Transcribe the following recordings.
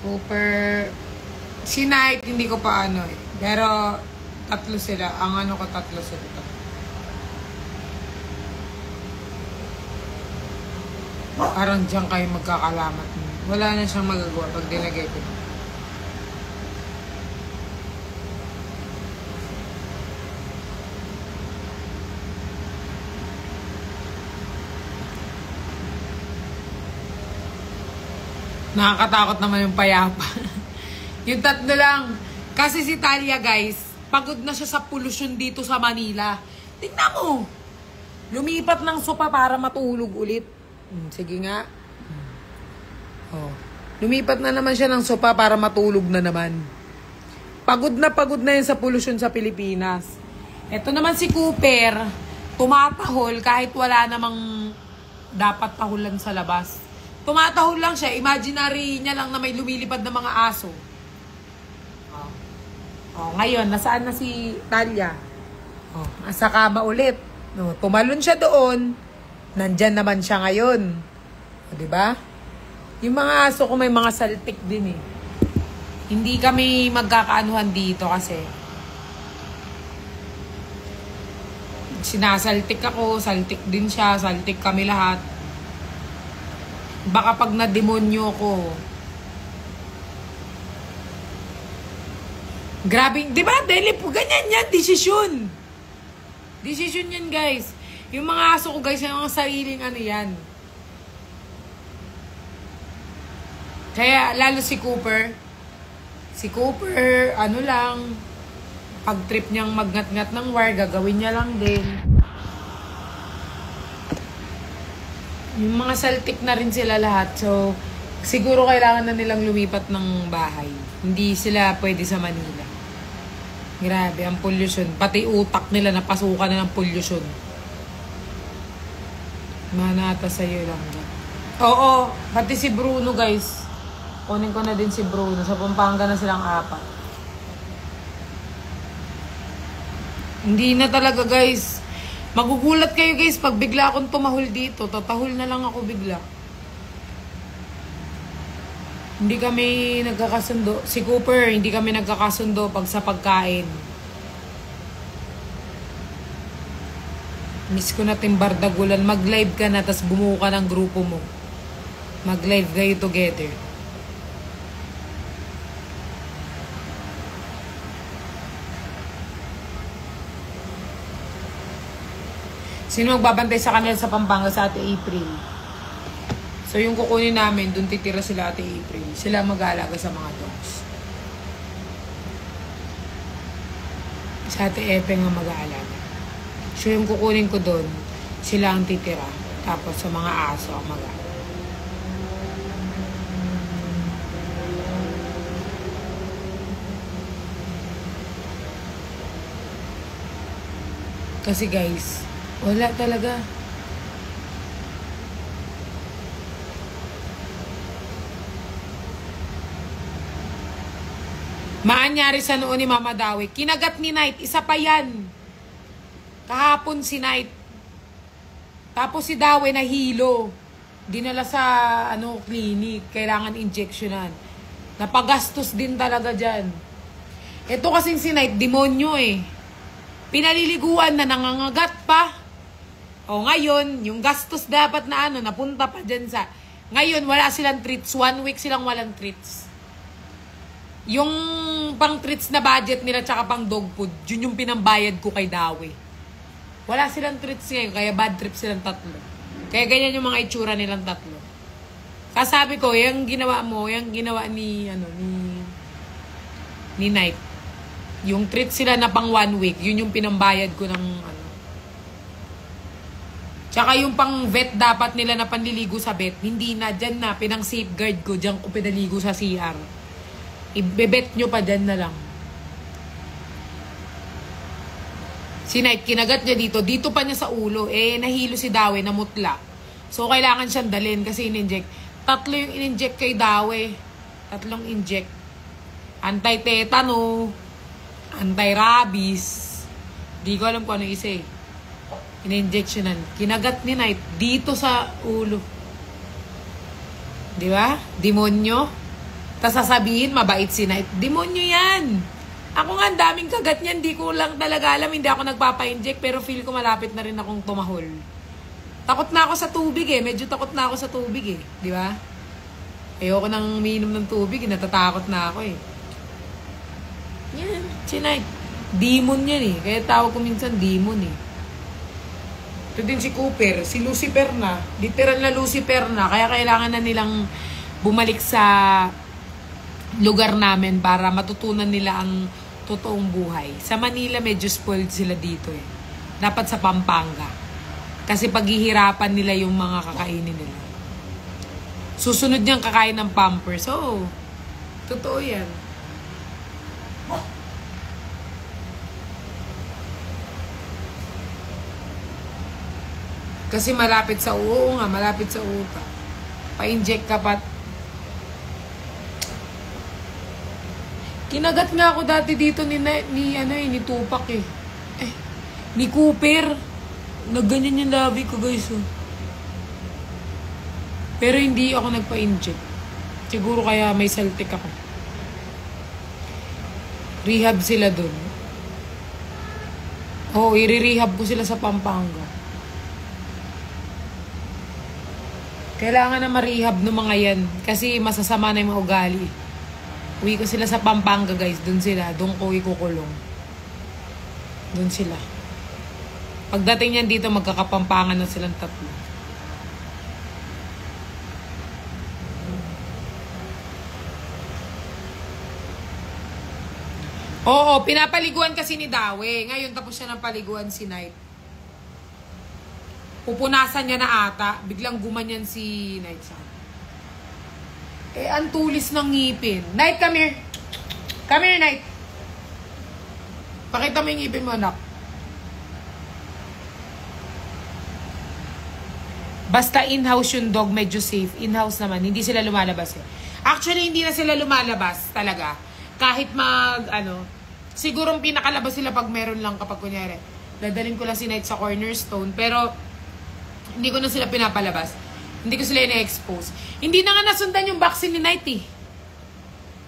Cooper. Si Knight, hindi ko pa ano eh. Pero, tatlo sila. Ang ano ko, tatlo sila. Parang diyan kayo magkakalamat. Wala na siyang magagawa pag dinagay ko. Nakakatakot naman yung payapa. Yung tatlo lang. Kasi si Talia, guys, pagod na siya sa pollution dito sa Manila. Tingnan mo. Lumipat ng sopa para matulog ulit. Sige nga. Oh. Lumipat na naman siya ng sopa para matulog na naman. Pagod na yun sa pollution sa Pilipinas. Ito naman si Cooper, tumatahol kahit wala namang dapat tahulan sa labas. Tumatahol lang siya. Imaginary niya lang na may lumilipad na mga aso. Oh, ngayon, nasaan na si Talia? Oh, nasa kama ulit. No, tumalon siya doon. Nandyan naman siya ngayon. O, diba? Yung mga aso ko may mga saltik din eh. Hindi kami magkakaanuhan dito kasi sinasaltik ako, saltik din siya, saltik kami lahat. Baka pag na-demonyo ko. Grabe, di ba? Dahil po, ganyan yan, desisyon. Desisyon yan, guys. Yung mga aso ko, guys, yung mga sariling ano yan. Kaya, lalo si Cooper. Si Cooper, ano lang, pag trip niyang magngat-ngat ng wire, gagawin niya lang din. Yung mga saltik na rin sila lahat. So, siguro kailangan na nilang lumipat ng bahay. Hindi sila pwede sa Manila. Grabe, ang pollution. Pati utak nila napasukan na ng pollution. Manata sa'yo lang. Oo, pati si Bruno, guys. Kunin ko na din si Bruno. Sa Pampanga na silang 4. Hindi na talaga, guys. Magugulat kayo, guys, pag bigla akong tumahol dito. Tatahol na lang ako bigla. Hindi kami nagkakasundo. Si Cooper, hindi kami nagkakasundo pag sa pagkain. Miss ko na timbardagulan. Mag-live ka na, tas bumuo ka ng grupo mo. Mag-live kayo together. Sino magbabantay sa kanila sa Pampanga sa Ate April? So, yung kukunin namin, dun titira sila Ate April. Sila mag-aalaga sa mga dogs. Sa Ate Epe nga mag-aalaga. So, yung kukunin ko dun, sila ang titira. Tapos, sa mga aso ang mag-aalaga. Kasi guys, wala talaga. Maanyari sa noon ni Mama Dawi. Kinagat ni Knight. Isa pa yan. Kahapon si Knight. Tapos si Dawi nahilo. Dinala sa clinic. Kailangan injectionan. Napagastos din talaga dyan. Ito kasing si Knight, demonyo eh. Pinaliliguan na nangangagat pa. O ngayon, yung gastos dapat na napunta pa dyan sa... Ngayon, wala silang treats. 1 week silang walang treats. Yung pang treats na budget nila tsaka pang dog food, yun yung pinambayad ko kay Dawi. Wala silang treats ngayon, kaya bad trip silang tatlo. Kaya ganyan yung mga itsura nilang tatlo. Kasabi ko, yung ginawa mo, yung ginawa ni Knight. Yung treat sila na pang 1 week, yun yung pinambayad ko ng Tsaka yung pang vet dapat nila na panliligo sa vet, hindi na, dyan na, pinang safeguard ko, dyan ko pinaligo sa CR. Ibebet nyo pa dyan na lang. Si Knight, kinagat niya dito pa niya sa ulo, nahilo si Dawi, namutla. So, kailangan siyang dalhin kasi in-inject. 3 yung in-inject kay Dawi. 3 inject. Anti-tetano, anti-rabies. Di ko alam kung ano isa eh. In-injectionan. Kinagat ni Knight dito sa ulo. Di ba? Demonyo. 3 Tas sasabihin, mabait si Knight. Demonyo yan. Ako nga, ang daming kagat niyan. Hindi ko lang talaga alam. Hindi ako nagpapa-inject. Pero feel ko malapit na rin akong tumahol. Takot na ako sa tubig eh. Medyo takot na ako sa tubig eh. Di ba? Ayoko nang umiinom ng tubig. Natatakot na ako eh. Yan, si Knight. Demon yan eh. Kaya tawag ko minsan demon eh. Ito din si Cooper. Si Lucifer na. Literal na Lucifer na. Kaya kailangan na nilang bumalik sa lugar namin para matutunan nila ang totoong buhay. Sa Manila, medyo spoiled sila dito eh. Dapat sa Pampanga. Kasi paghihirapan nila yung mga kakainin nila. Susunod niyang kakain ng Pampers. So, totoo yan. Kasi malapit sa uo nga, malapit sa uta. Pa-inject ka pa. Kinagat nga ako dati dito ni Tupac eh. Ni Cooper. Nagganyan yung labi ko guys. Oh. Pero hindi ako nagpa-inject. Siguro kaya may saltik ako. Rehab sila dun. Oo, i-rehab ko sila sa Pampanga. Kailangan na ma-rehab ng mga yan. Kasi masasama na yung mga ugali. Uwi ko sila sa Pampanga guys. Dun sila. Dun ko ikukulong. Dun sila. Pagdating niyan dito, magkakapampangan na silang tatlo. Oo, pinapaliguan kasi ni Dawe. Ngayon tapos siya ng paliguan si Knight. Pupunasan niya na ata. Biglang gumanyan si Knight sa. Ang tulis ng ngipin. Knight, come here. Come here, Knight. Pakita mo yung ngipin mo, anak. Basta in-house yung dog, medyo safe. In-house naman, hindi sila lumalabas eh. Actually, hindi na sila lumalabas talaga. Kahit siguro pinakalabas sila pag meron lang kapag kunyari. Dadalhin ko lang si Knight sa cornerstone, pero hindi ko na sila pinapalabas. Hindi ko sila ina-expose. Hindi na nga nasundan yung vaccine ni Knight eh.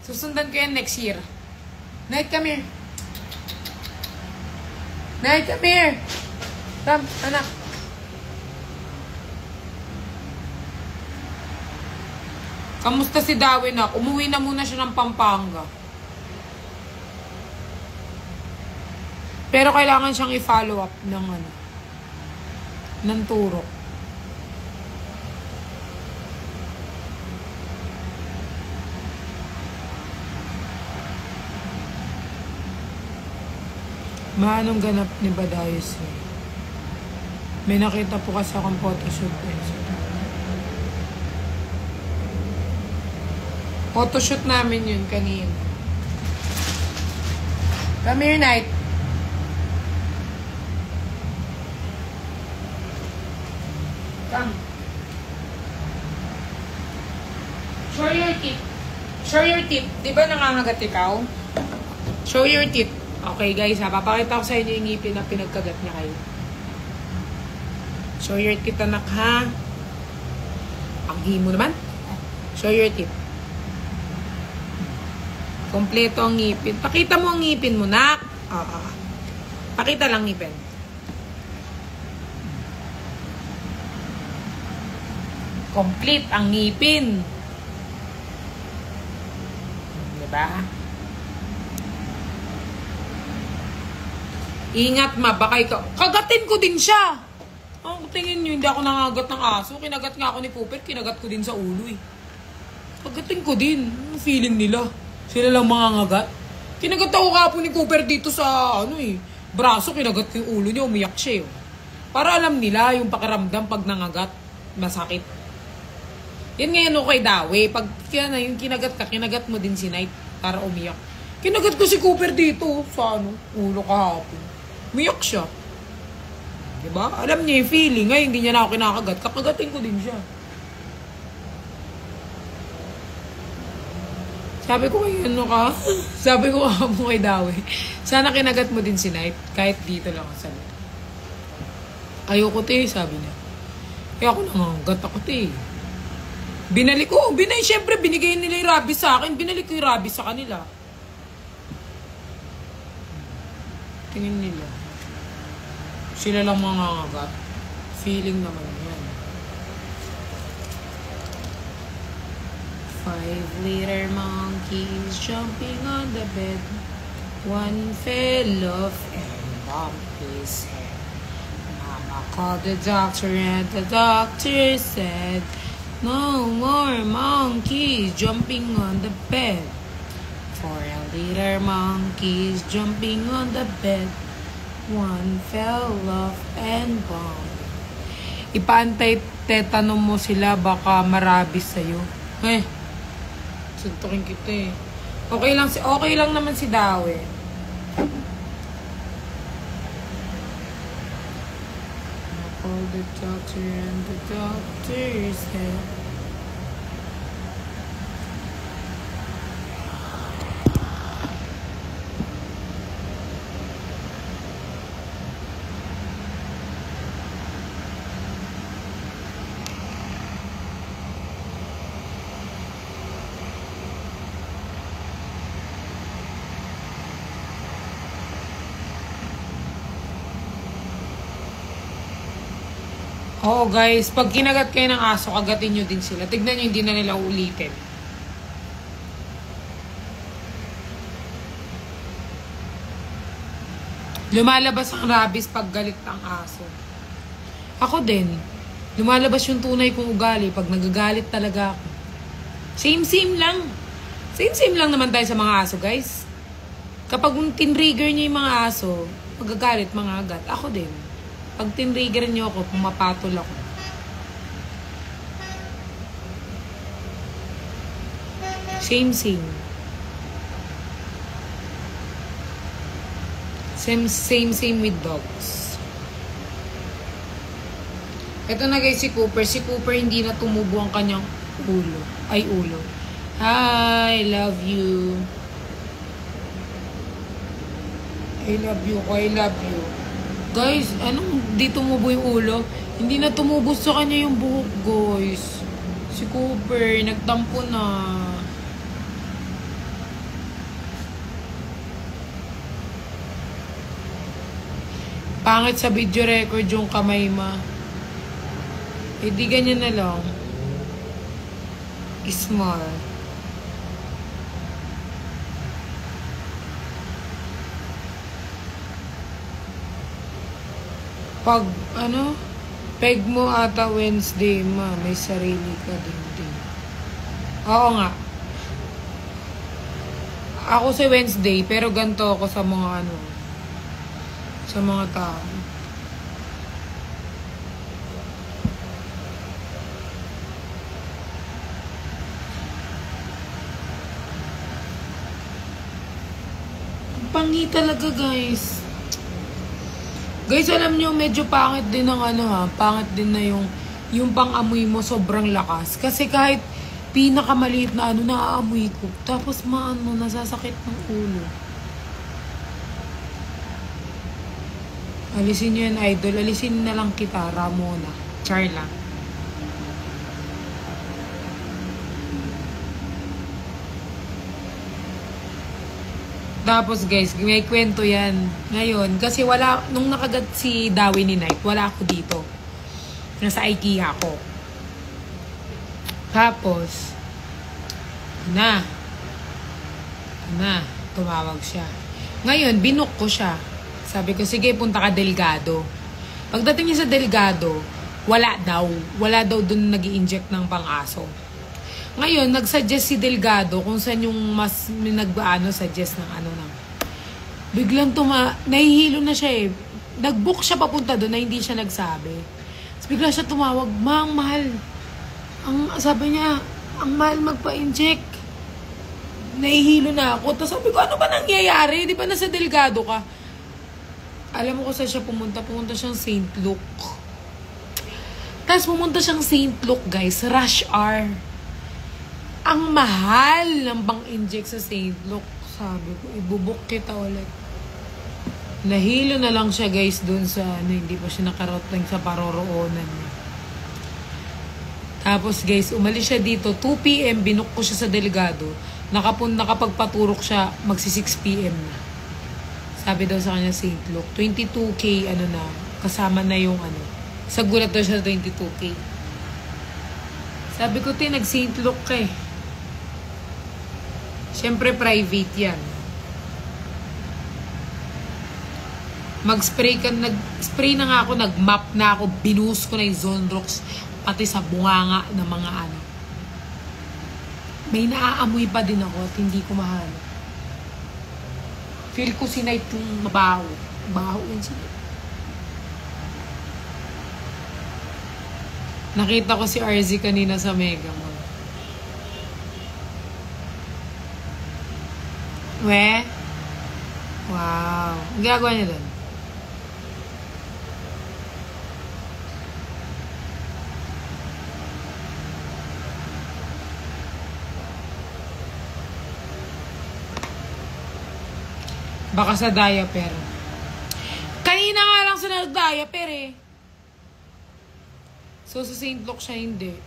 Susundan ko yan next year. Knight, come here. Knight, come here. Come, anak. Kamusta si Dawe na? Umuwi na muna siya ng Pampanga. Pero kailangan siyang i-follow up ng turok. Maanong ganap ni Badayos eh. May nakita po kasi akong photoshoot eh. Photoshoot namin yun kanina. Come here, Knight. Come. Show your teeth. Show your teeth. Di ba nangangagat ikaw? Show your teeth. Okay guys, papakita ko sa inyo yung ngipin na pinagkagat niya kayo. Show your teeth, anak, ha? Ang himo naman. Show your teeth. Kompleto ang ngipin. Pakita mo ang ngipin mo, nak. Pakita lang ngipin. Complete ang ngipin. Diba? Ingat ma, baka ikaw. Kagatin ko din siya. Tingin nyo, hindi ako nangagat ng aso. Kinagat nga ako ni Cooper, kinagat ko din sa ulo eh. Kagatin ko din. Ang feeling nila. Sila lang mga ngagat. Kinagat ako kapon ni Cooper dito sa braso, kinagat ko yung ulo niya, umiyak siya eh. Para alam nila yung pakiramdam pag nangagat, masakit. Yan ngayon ako kay Dawe. Pag yung kinagat ka, kinagat mo din si Knight para umiyak. Kinagat ko si Cooper dito sa ulo kahapon. Umiyak siya. Diba? Alam niya yung feeling. Ngayon hindi niya na ako kinakagat. Kakagatin ko din siya. Sabi ko kay sabi ko mo kay Dawe, sana kinagat mo din si Knight, kahit dito lang sa loob. Ayoko te, sabi niya. Kaya ako nangagat ako te. Binalik ko. Siyempre, binigay nila yung rabies sa akin. Binalik ko yung rabies sa kanila. Tingin nila. Sila lang mga ngagat. Feeling naman yan. 5-liter monkeys jumping on the bed. One fell off and bumped his head. Mama called the doctor and the doctor said, no more monkeys jumping on the bed. 4-liter monkeys jumping on the bed. One fell off and bumped. Ipaantay-tetanong mo sila, baka marabis sa'yo. Suntukin kita eh. Okay lang naman si Dawe. I called the doctor and the doctor said, oo guys, pag kinagat kayo ng aso, kagatin nyo din sila. Tignan nyo, hindi na nila ulitin. Lumalabas ang rabies pag galit ang aso. Ako din. Lumalabas yung tunay kong ugali pag nagagalit talaga ako. Same lang. Same lang naman tayo sa mga aso, guys. Kapag tinrigger nyo yung mga aso, magagalit mga agat. Ako din. Pag tinrigger nyo ako, pumapatol ako. Same. Same with dogs. Ito na guys si Cooper. Si Cooper hindi na tumubo ang kanyang ulo. Hi, love you. I love you. Guys, anong di tumubo yung ulo? Hindi na tumubo sa kanya yung buhok, guys. Si Cooper, nagtampo na. Pangit sa video record yung kamay ma. Eh di ganyan na lang. Small. Pag, peg mo ata Wednesday, ma. May sarili ka din. Oo nga. Ako sa Wednesday, pero ganito ako sa mga sa mga tao. Pangi talaga, guys. Guys, alam nyo, medyo pangit din ng pangit din na yung pang-amoy mo sobrang lakas. Kasi kahit pinakamaliit na naaamoy ko. Tapos nasasakit ng ulo. Alisin nyo yan, idol. Alisin na lang kita, Ramona. Char lang. Tapos guys, may kwento yan. Ngayon, kasi nung nakagat si Dawi ni Night, wala ako dito. Nasa IKEA ako. Tapos, tumawag siya. Ngayon, binook ko siya. Sabi ko, sige, punta ka Delgado. Pagdating niya sa Delgado, wala daw dun nag-i-inject ng pang-aso. Ngayon, nag-suggest si Delgado kung saan yung mas suggest ng Biglang nahihilo na siya eh. Nag-book siya papunta doon na hindi siya nagsabi. Tapos bigla siya tumawag, ang mahal. Sabi niya, ang mahal magpa-inject. Nahihilo na ako. Tapos sabi ko, ano ba nangyayari? Di ba nasa Delgado ka? Alam mo kung saan siya pumunta? Pumunta siyang St. Luke. Tapos pumunta siyang St. Luke, guys. Rush hour. Ang mahal ng pang-inject sa St. Luke. Sabi ko, ibubuk kita ulit. Nahilo na lang siya, guys, dun sa hindi pa siya nakarating sa paroroonan niya. Tapos guys, umalis siya dito. 2 p.m. binuk ko siya sa delegado. Nakapagpaturok siya, magsi 6 p.m. na. Sabi daw sa kanya St. Luke, 22K ano na, kasama na yung ano. Sa gulat daw siya 22K. Sabi ko, nag St. Luke ka eh. Siyempre private yan. Nag-spray na nga ako, nag-map na ako, binuhos ko na yung Zonrox, pati sa bunganga ng mga ano. May naaamoy pa din ako at hindi ko mahal. Feel ko si Night yung mabaho. Baho yun siya. Nakita ko si RZ kanina sa Mega Mall. We? Wow. Ang ginagawa niya doon? Baka sa diaper. Kanina nga lang sa nag-diaper eh. So, sa St. Luke siya hindi.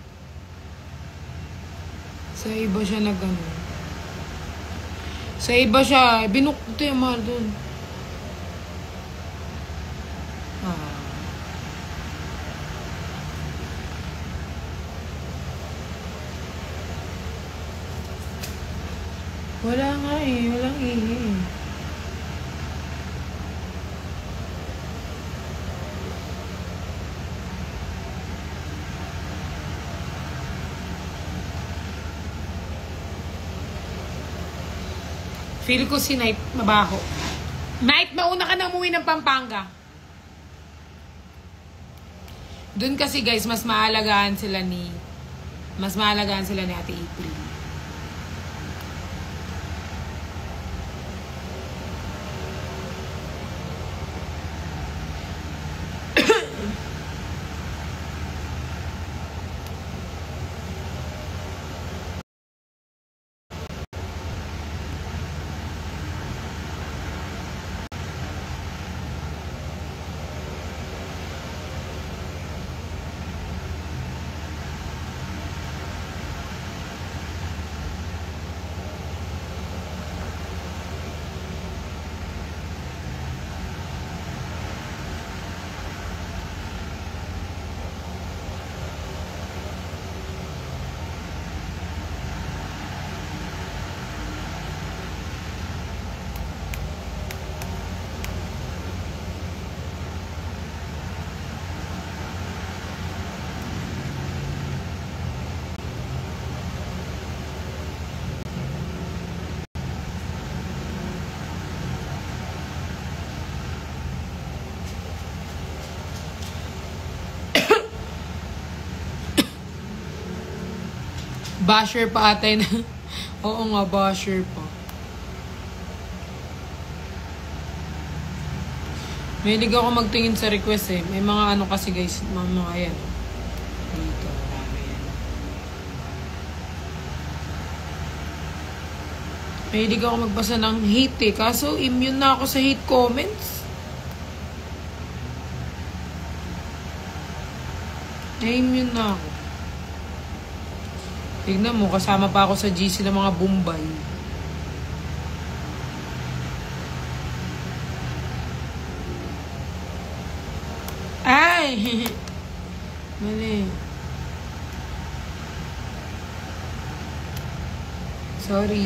Sa iba siya nag-ano. Sa iba siya, binukto yung mahal dun. Wala nga eh, walang ihi eh. Feel ko si Night mabaho. Night, mauna ka na umuwi ng Pampanga. Doon kasi guys, mas maalagaan sila ni Ate April. Basher pa atay na. Oo nga, basher pa. Mahilig ako magtingin sa request eh. May mga ano kasi guys, mga yan. Dito, marami yan. Mahilig ako magbasa ng hate eh. Kaso immune na ako sa hate comments. Na-immune na ako. Tignan mo, kasama pa ako sa GC ng mga Bombay. Ay! Mali. Sorry.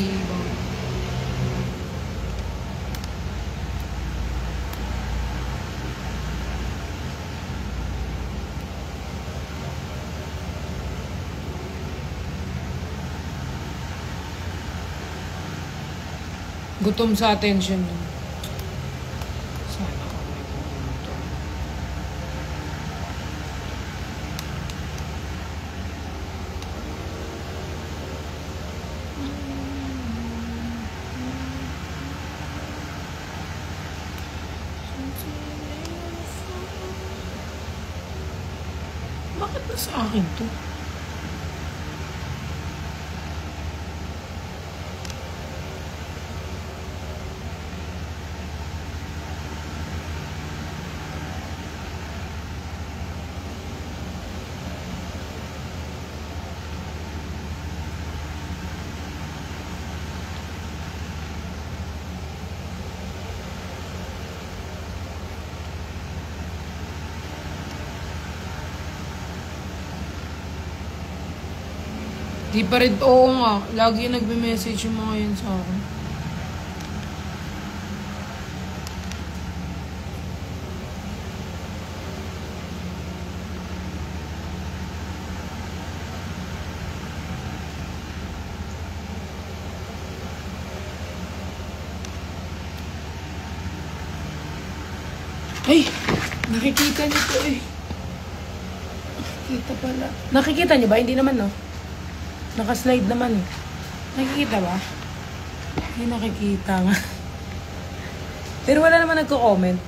Gutom sa attention mo. Sana ako may pumunto. Bakit na sa akin to? Di pa rin, oo nga. Lagi nagme-message yung mga yun sa akin. Ay! Nakikita niyo to eh. Nakikita pala. Nakikita niyo ba? Hindi naman no. Nakaslide naman eh. Nakikita ba? Ay, nakikita nga. Pero wala naman nagko-comment.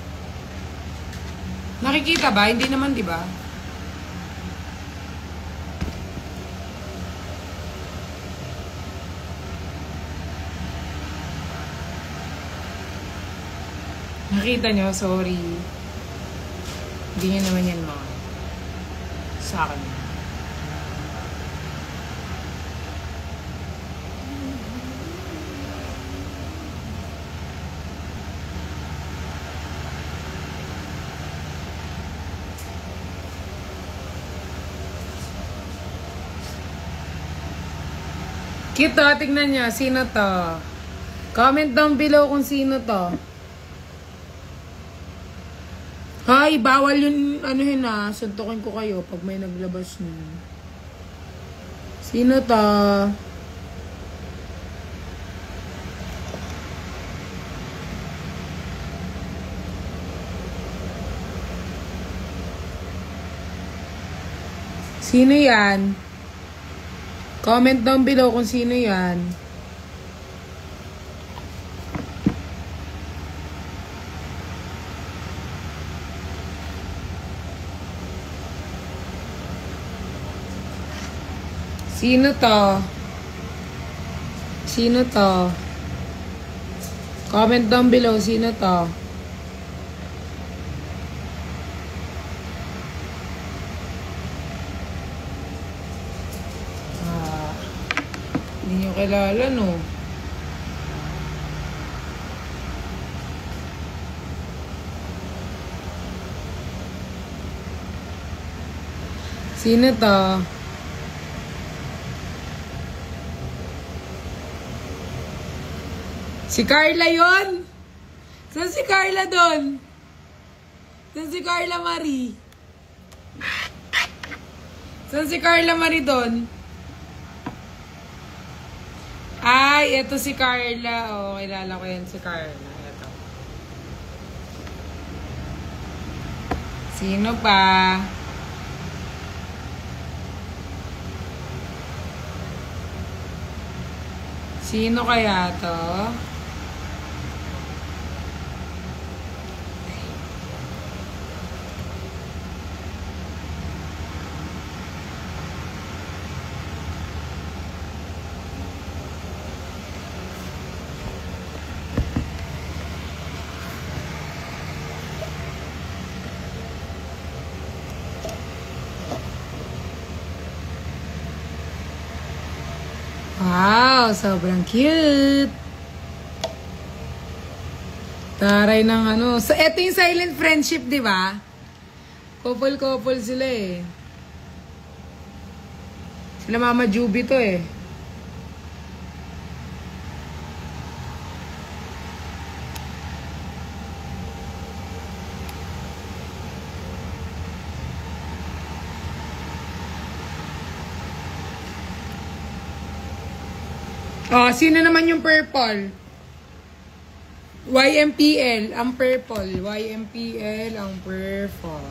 Nakikita ba? Hindi naman, di ba? Nakita nyo? Sorry. Hindi nyo naman yan mga sa akin. Cute to. Tignan nyo. Sino to? Comment down below kung sino to. Hay, bawal yun, ano yun ah. Suntukin ko kayo pag may naglabas nun. Sino to? Sino yan? Comment down below kung sino yan. Sino to? Sino to? Comment down below, sino to? Hindi nyo kilala, no? Sino to? Si Carla yun? Saan si Carla doon? Saan si Carla Marie? Saan si Carla Marie doon? Ay, eto si Carla. Oh, kilala ko yan si Carla. Eto. Sino pa? Sino kaya to? Wow, sobrang cute. Taray ng ano. So, eto yung silent friendship, di ba? Couple-couple sila eh. Sila Mama Juby to eh. Oh, sino naman yung purple? YMPL, ang purple. YMPL, ang purple.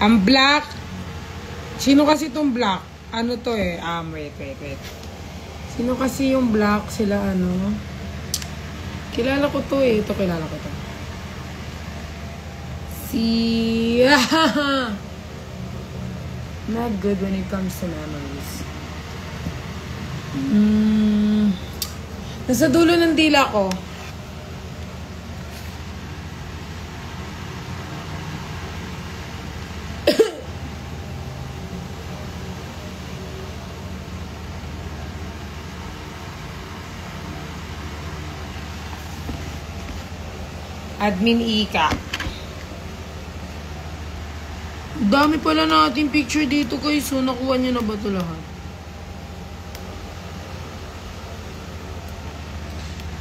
Ang black. Sino kasi itong black? Ano to eh? Wait. Sino kasi yung black? Sila ano? Kilala ko to eh. Ito kilala ko to. Si... Not good when it comes to memories. Nasa dulo ng dila ko. Admin Ika. dami pala natin picture dito guys. So, nakuha niyo na ba ito lahat?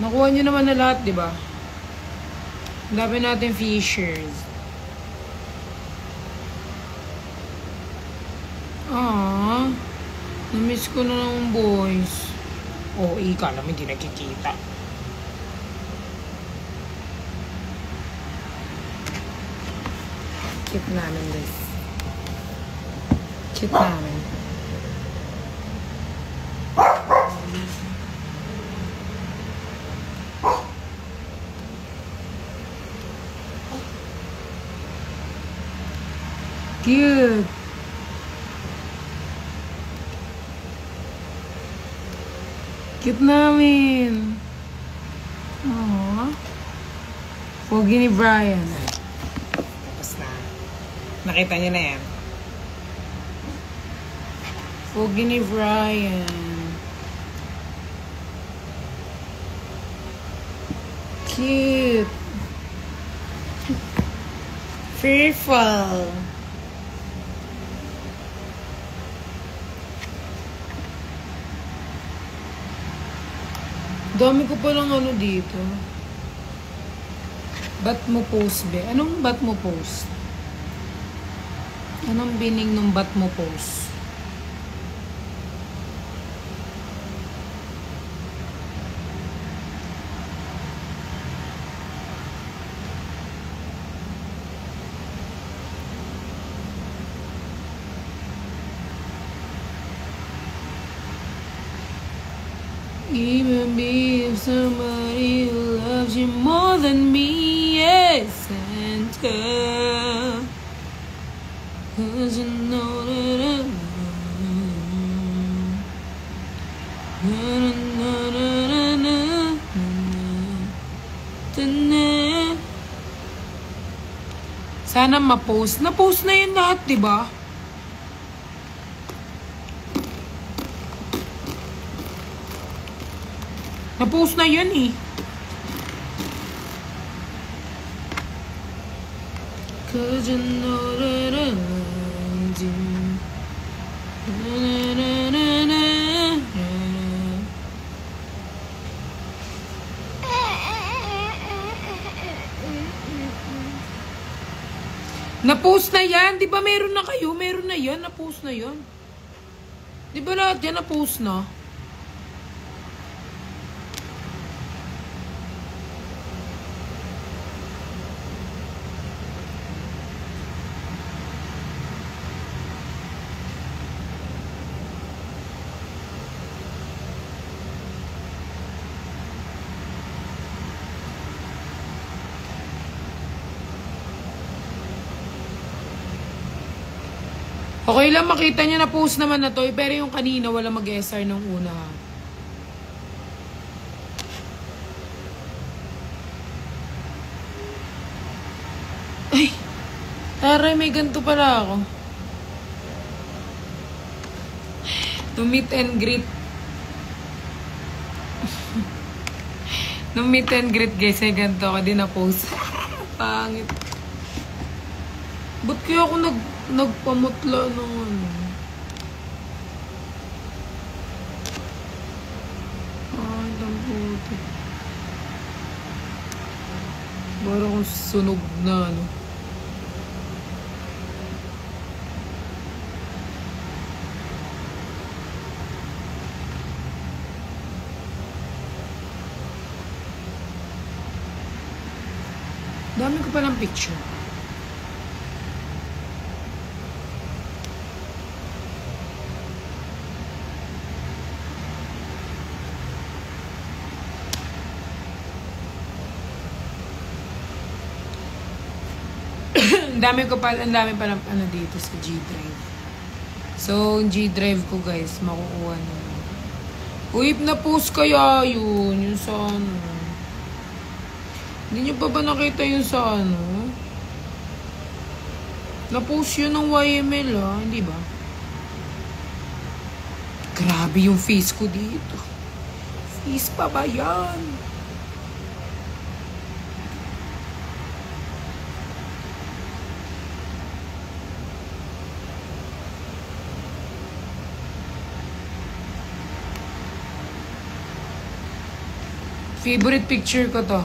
Nakuha niyo naman na lahat, di ba? Ang dami natin fishers. Na-miss ko na ng boys. Oh, ika naman, hindi nakikita. Cute namin, guys. Cute namin. Cute. Cute namin. Aww. Pogi ni Brian. Tapos na. Nakita niyo na yan. Pogi ni Brian. Cute. Fearful. Dami ko palang ano dito. Ba't mo post, be? Anong ba't mo post? Anong bining nung ba't mo post? Even be if somebody who loves you more than me, yes, and tell, 'cause you know that I love. Sana ma-post. Na-post na yun lahat, diba? Na-post na yun eh. Cause you know that I love you. Na-post na yan. Di ba meron na kayo? Meron na yan. Na-post na yan. Di ba lahat yan na-post na? Okay lang makita niya na post naman na to, pero yung kanina wala mag-SR nung una. Ay, taray, may ganito pala ako. No meet and greet. No meet and greet guys, ay ganito ako din na post. Pangit. Ba't kaya ako nagpamutla ng ano? Ay, damputi. Parang akong sunog na ano. Dami ko pa ng picture. Ang dami pa ng ano dito sa G-Drive. So, yung G-Drive ko guys, makukuha na. Uy, na-post kaya yun. Yung sa ano. Hindi nyo pa ba nakita yung sa ano? Na-post yun ng YML hindi ba? Grabe yung face ko dito. Face pa ba yan? Favorite picture ko to.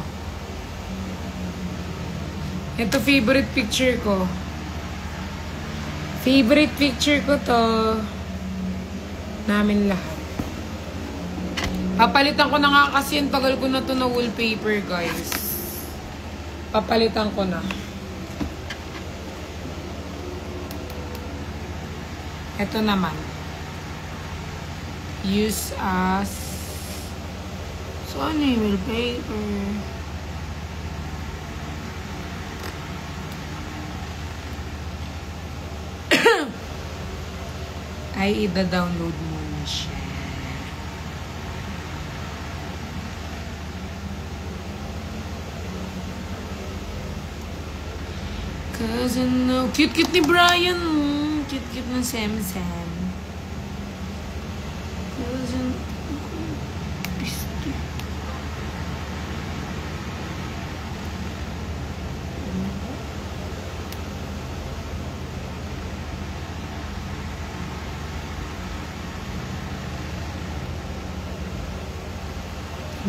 Ito favorite picture ko. Favorite picture ko to. Namin lahat. Papalitan ko na nga kasi yung tagal ko na to na wallpaper, guys. Papalitan ko na. Ito naman. Use as... So, ano yung wallpaper? Ay, ida-download mo na siya. Cause I know... Cute-cute ni Brian. Cute-cute ng Sam-Sam. Cause I know...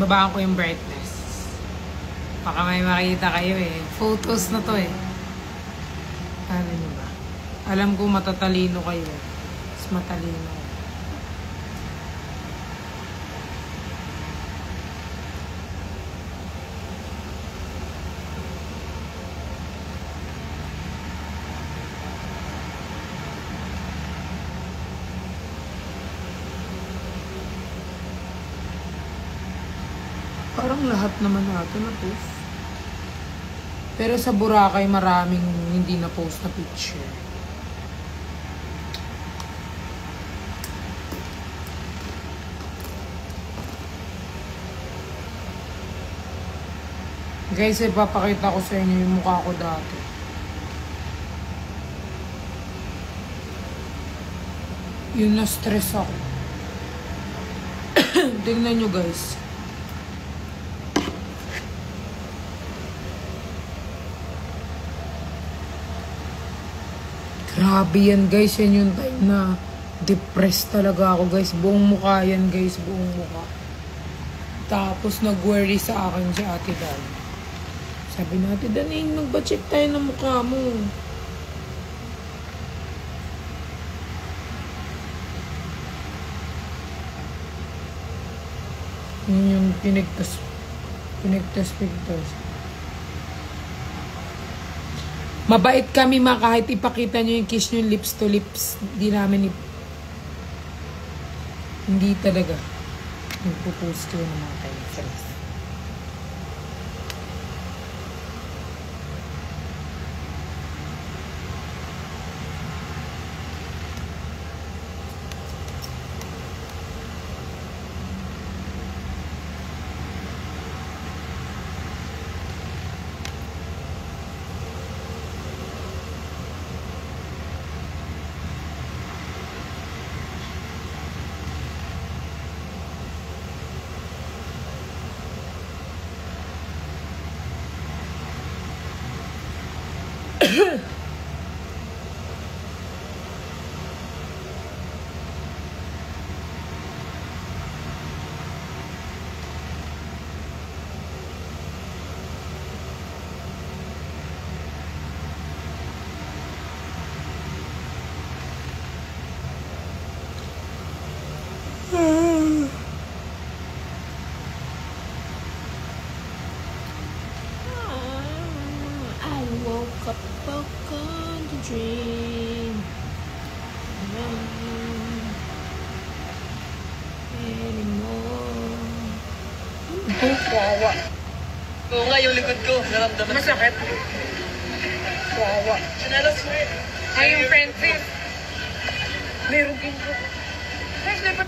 Babaan ko yung brightness. Baka may makita kayo eh. Photos na to eh. Ano nyo ba? Alam ko matatalino kayo. Mas matalino. Parang lahat naman natin na-post. Pero sa Boracay, maraming hindi na-post na picture. Guys, ipapakita ko sa inyo yung mukha ko dati. Yun na-stress ako. Tingnan nyo guys. Grabe yan guys, yan yung time na depressed talaga ako guys. Buong mukha yan guys, buong mukha. Tapos nag-worry sa akin si Ate Dan. Sabi na, Ate Dan, magpa-check tayo ng mukha mo. Yun yung pinigtas. Mabait kami kahit ipakita nyo yung kiss nyo lips to lips. Hindi talaga. Nagpo-post ko ng mga kayo friends. I woke up on the dream anymore. Wawa. Oo nga, yung likod ko, naramdaman. Masakit. Wawa. Sinalas mo eh. Ay, yung friendship. Meron din ko. Guys, dapat...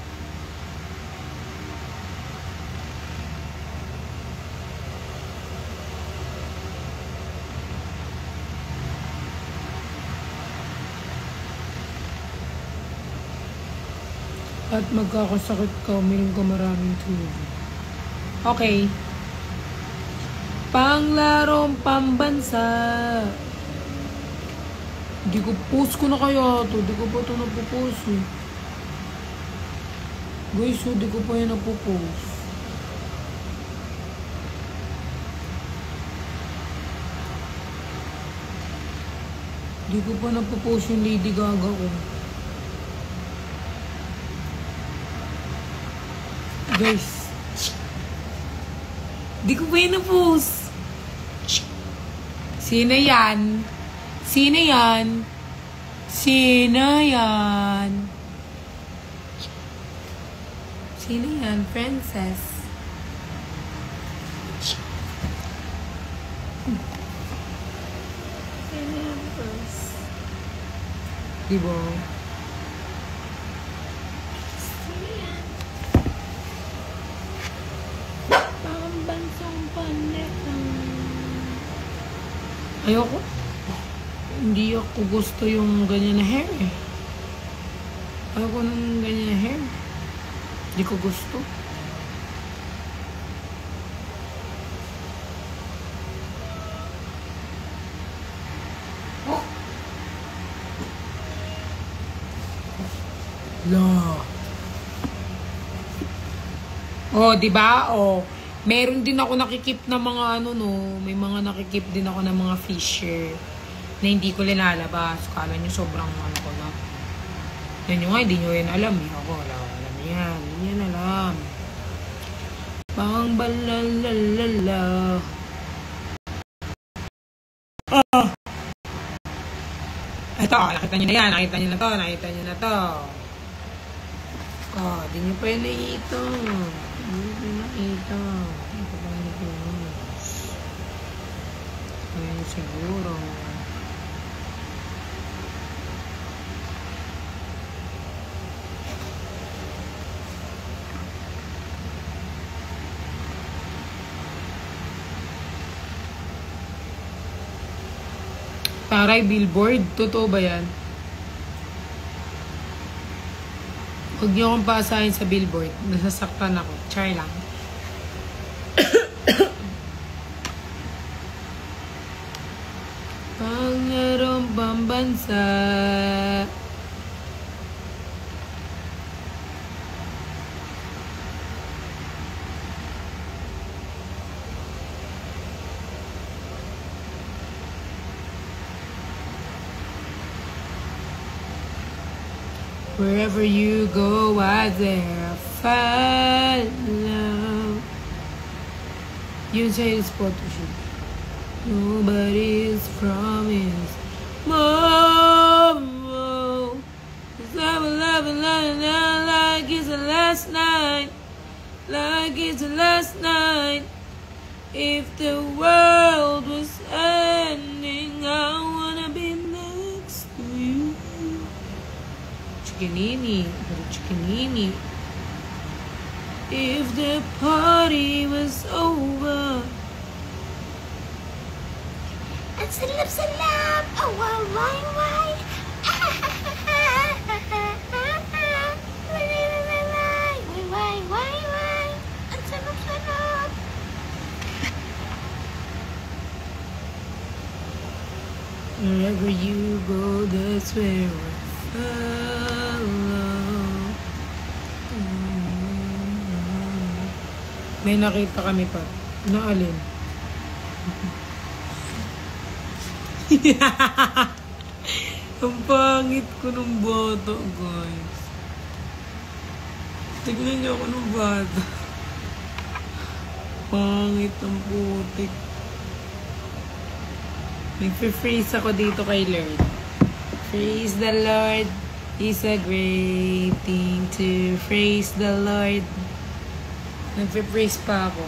At magkakasakit ka, uminom ka maraming tubig. Okay. Panglarong pambansa. Di ko post ko na kaya to. Di ko pa ito napopost eh. Guys, so di ko pa yan napopost. Di ko pa napopost yung Lady Gaga ko. Guys. Di ko pa yun na-post. Sino yan? Sino yan? Sino yan? Sino yan? Princess. Sino yan first? Diba? Sino yan? Pambansang panetang. Ayoko. Hindi ako gusto yung ganyan na hair eh. Ayoko ng ganyan na hair. Hindi ko gusto. Oh, di ba? Oh, meron din ako nakikip na mga ano no, may mga nakikip din ako ng mga fisher na hindi ko linalabas. Kala nyo sobrang ano ko na. Yan nyo nga, hindi nyo yan alam eh. Ako, wala ko alam yan. Hindi yan alam. Pang balalala. Ito, nakita nyo na yan. Nakita nyo na to. Nakita nyo na to. Oh, di nyo pa yun nakita. Di nyo pa yun nakita. Ito pa yun nakita. Ayan siguro. Taray, billboard. Totoo ba yan? Huwag niyo akong paasahin sa billboard. Nasasaktan ako. Char lang. Pangarong pambansa. Wherever you go, I there follow. Yun siya yung photoshoot. Nobody's promised more. 'Cause I'm loving like it's the last night. Like it's the last night. If the world was ending, I wanna be next to you. Chickanini, chickanini. If the party was over. At salam, oh why? Why? At salam. Wherever you go, that's where I follow. May nakita kami pa. Naalin? Ang pangit ko nung bata, guys. Tignan niyo ako nung bata. Pangit ng putik. Nagpe-praise ako dito kay Lord. Praise the Lord. It's a great thing to praise the Lord. Nagpe-praise pa ako.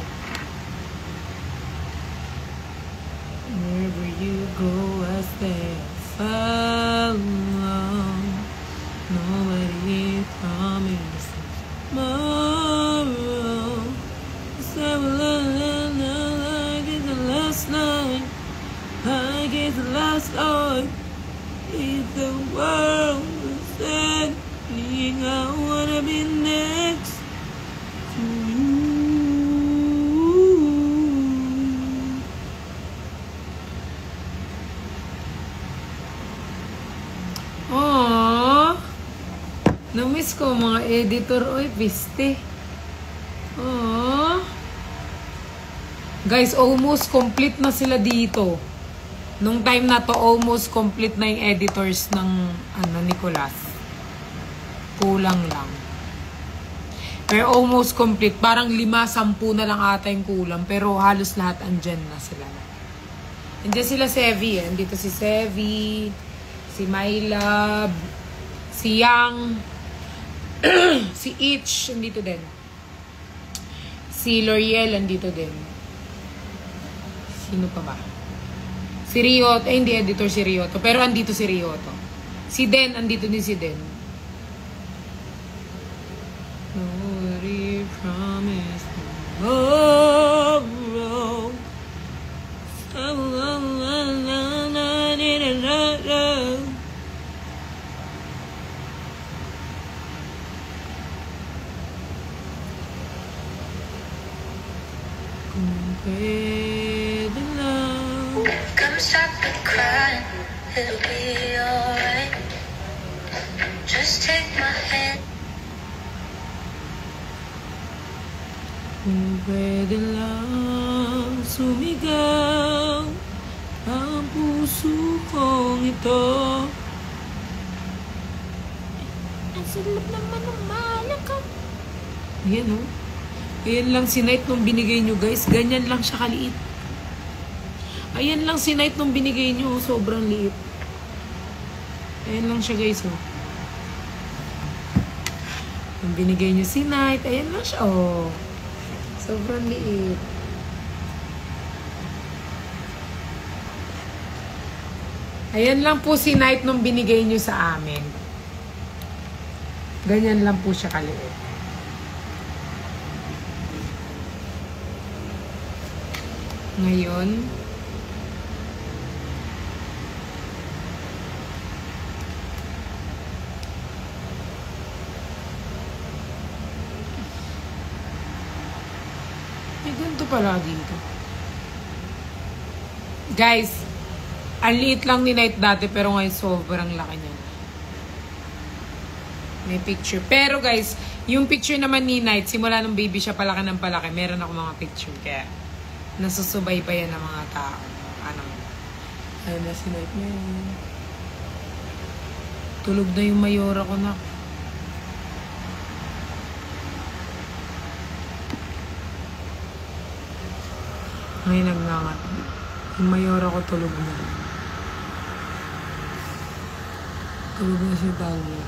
Wherever you go, I stay. Follow. Nobody promised tomorrow. Like it's the last night. Like it's the last night. If the world was ending, I wanna be next to you. Aww. Na-miss ko mga editor. Oy, piste. Aww. Guys, almost complete na sila dito. Nung time na to, almost complete na yung editors ng Nicolas. Kulang lang. Pero almost complete. Parang 5-10 na lang ata yung kulang. Pero halos lahat andyan na sila. Andyan sila Sevi eh. Andito si Sevi, si My Love, si Yang, si Itch, andito din. Si L'Oreal, andito din. Sino pa ba? Si Rioto, hindi editor si Rioto. Pero andito si Rioto. Si Den, andito din si Den. Nobody promised tomorrow. Kung pwede lang. Come stop the crying, it'll be alright. Just take my hand. Kung pwede lang sumigaw ang puso kong ito. Ang sarap naman ng malakaw. Ayan o. Ayan lang si Night nung binigay nyo guys. Ganyan lang siya kaliit. Ayan lang si Night nung binigay nyo. Sobrang liit. Ayan lang siya guys oh. Nung binigay nyo si Night. Ayan lang siya oh. Sobrang liit. Ayan lang po si Night nung binigay nyo sa amin. Ganyan lang po siya kaliit. Ngayon, may ganito pala dito. Guys, ang liit lang ni Night dati pero ngayon sobrang laki niya. May picture. Pero guys, yung picture naman ni Night, simula nung baby siya palaki ng palaki, meron ako mga picture. Kaya, nasusubaybayan ng mga tao. Ayun na si Night na yun. Tulog na yung mayora ko na. Ngayon nagnangat. Yung mayora ko tulog na. Tulog na si Talia.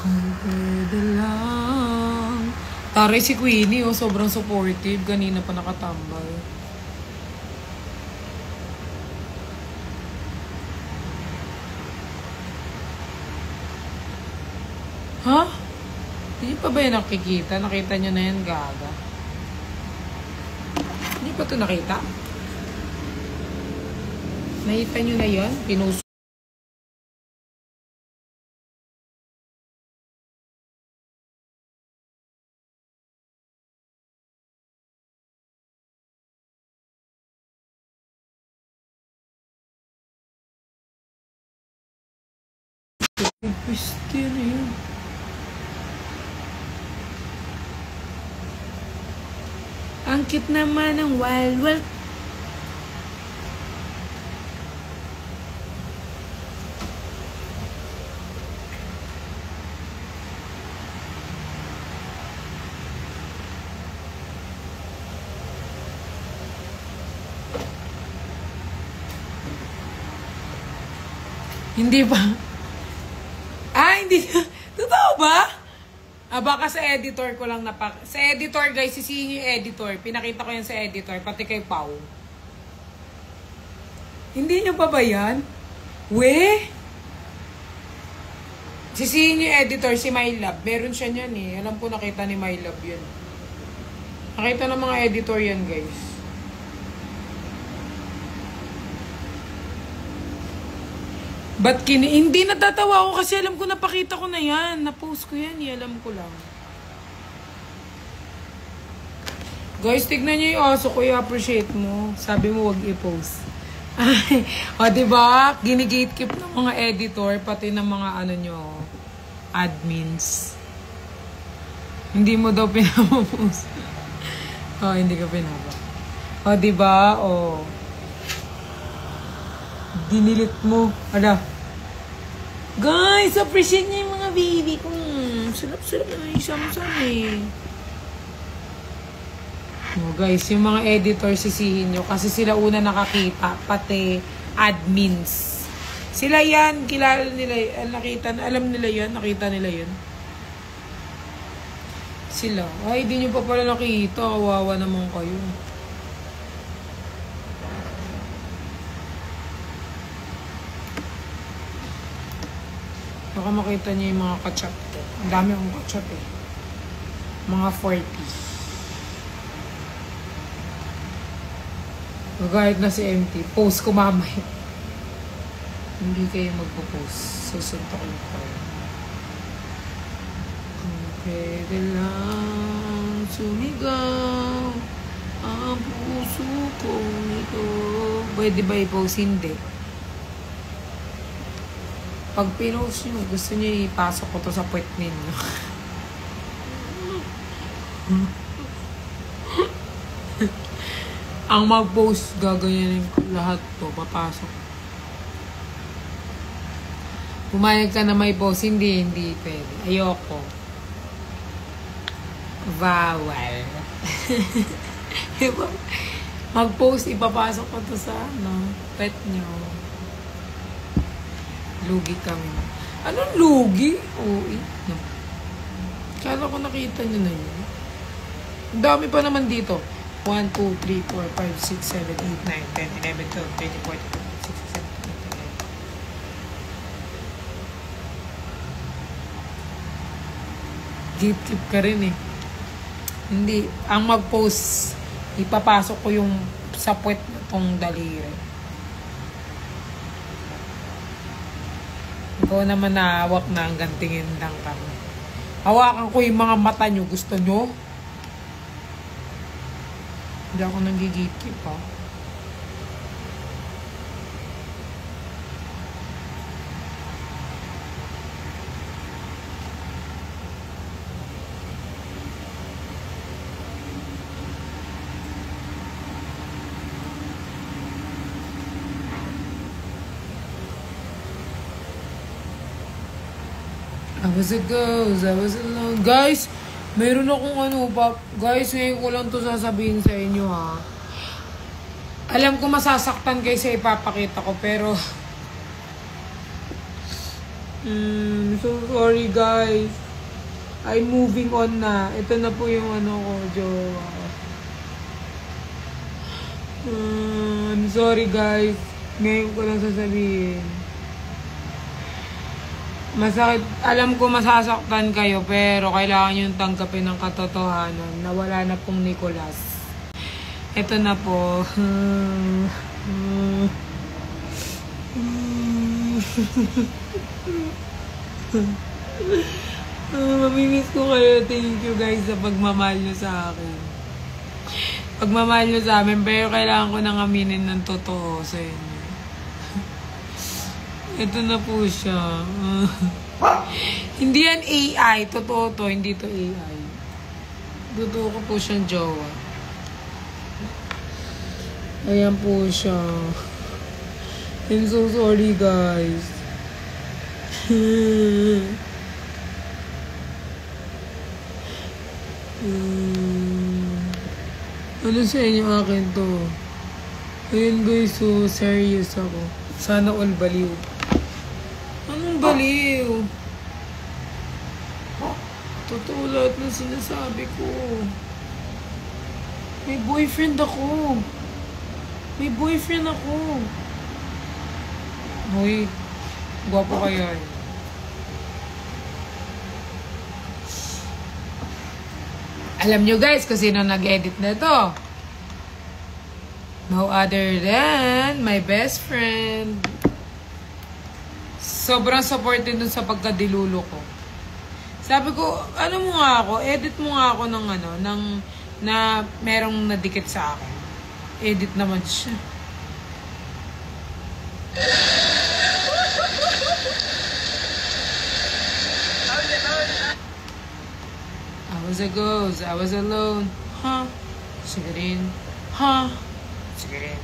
Kung pwede lang. Taray si Queenie, oh, sobrang supportive. Kanina pa nakatambay. Ha? Hindi pa ba yan nakikita? Nakita nyo na yan, gaga. Hindi pa ito nakita? Nakita nyo na yan? Pinuso. Piste na yun. Ang cute naman ng Wild Wild. Hindi ba? Hindi. Totoo ba? Baka sa editor ko lang Sa editor, guys, sisihin yung editor. Pinakita ko yan sa editor, pati kay Pau. Hindi nyo pa ba yan? We? Sisihin yung editor, si My Love. Meron siya niyan eh. Alam ko nakita ni My Love yun. Nakita ng mga editor yan, guys. Ba't hindi natatawa ako kasi alam ko napakita ko na yan. Na-post ko yan, alam ko lang. Guys, tignan nyo yung aso ko, i-appreciate mo. Sabi mo wag i-post. O diba? Gini-gatekeep ng mga editor, pati ng mga ano nyo, admins. Hindi mo daw pinapost. Hindi ka pinapa. O diba? Dinilit mo. Ala. Guys, appreciate niyo yung mga baby ko. Sarap-sarap na yung Samsung eh. Oh, guys, yung mga editor sisihin nyo kasi sila una nakakita, pati admins. Sila yan, kilala nila, nakita, alam nila yan, nakita nila yan. Sila. Ay, di nyo pa pala nakita. Kawawa naman kayo. Baka makita niyo yung mga kachat ko. Ang dami akong kachat eh. Mga 40. Magahit na si MT. Post ko mamaya. Hindi kayo magpo-post. Susuntokin ko. Pwede lang sumigaw ang puso kong ito. Pwede ba i-post? Hindi. Pag pinost nyo, gusto nyo ipasok ko to sa puwet ninyo. Ang mag-post, gaganyanin ko lahat to, papasok. Pumayag ka na may post, hindi pwede. Ayoko. Bawal. Mag-post, ipapasok ko to sa pet nyo. Lugi kami. Anong lugi? Oo, no. Kala ko nakita nyo na yun. Ang dami pa naman dito. 1, 2, 3, 4, 5, 6, 7, 8, 9, 10, 11, 12, 13, 14, 15, 16, 17, 18. Keep ka rin eh. Hindi. Ang mag-post, ipapasok ko yung sa puwet na tong daliri. Ikaw naman nahawak na hanggang tingin lang kami. Hawakan ko yung mga mata nyo. Gusto nyo? Hindi ako nanggigitip ha. I was a ghost, I was alone. Guys, meron akong guys, ngayon ko lang to sasabihin sa inyo ha. Alam ko masasaktan kayo sa ipapakita ko, pero so sorry guys. I'm moving on na. Ito na po yung ko, jowa. I'm sorry guys. Ngayon ko lang sasabihin. Masakit, alam ko masasaktan kayo, pero kailangan nyo tanggapin ng katotohanan na wala na pong Nicolas. Ito na po. Mamimiss ko kayo. Thank you guys sa pagmamahal nyo sa akin. Pagmamahal nyo sa amin, pero kailangan ko nang aminin ng totoo sa inyo. Ito na po siya. Hindi yan AI. Totoo to. Hindi to AI. Totoo ko po siyang jowa. Ayan po siya. I'm so sorry guys. Ano sa inyo akin to? Ayun guys, so serious ako. Sana all baliw. Anong baliw? Totoo lahat ng sinasabi ko. May boyfriend ako. May boyfriend ako. Hoy, gwapo kaya eh. Alam nyo guys kung sino nag-edit na to. No other than my best friend. Sobrang supportive dun sa pagkadilulo ko. Sabi ko, ano mo nga ako, edit mo nga ako ng na merong nadikit sa akin. Edit naman siya. I was a ghost, I was alone. Huh? Sige rin. Huh? Sige rin.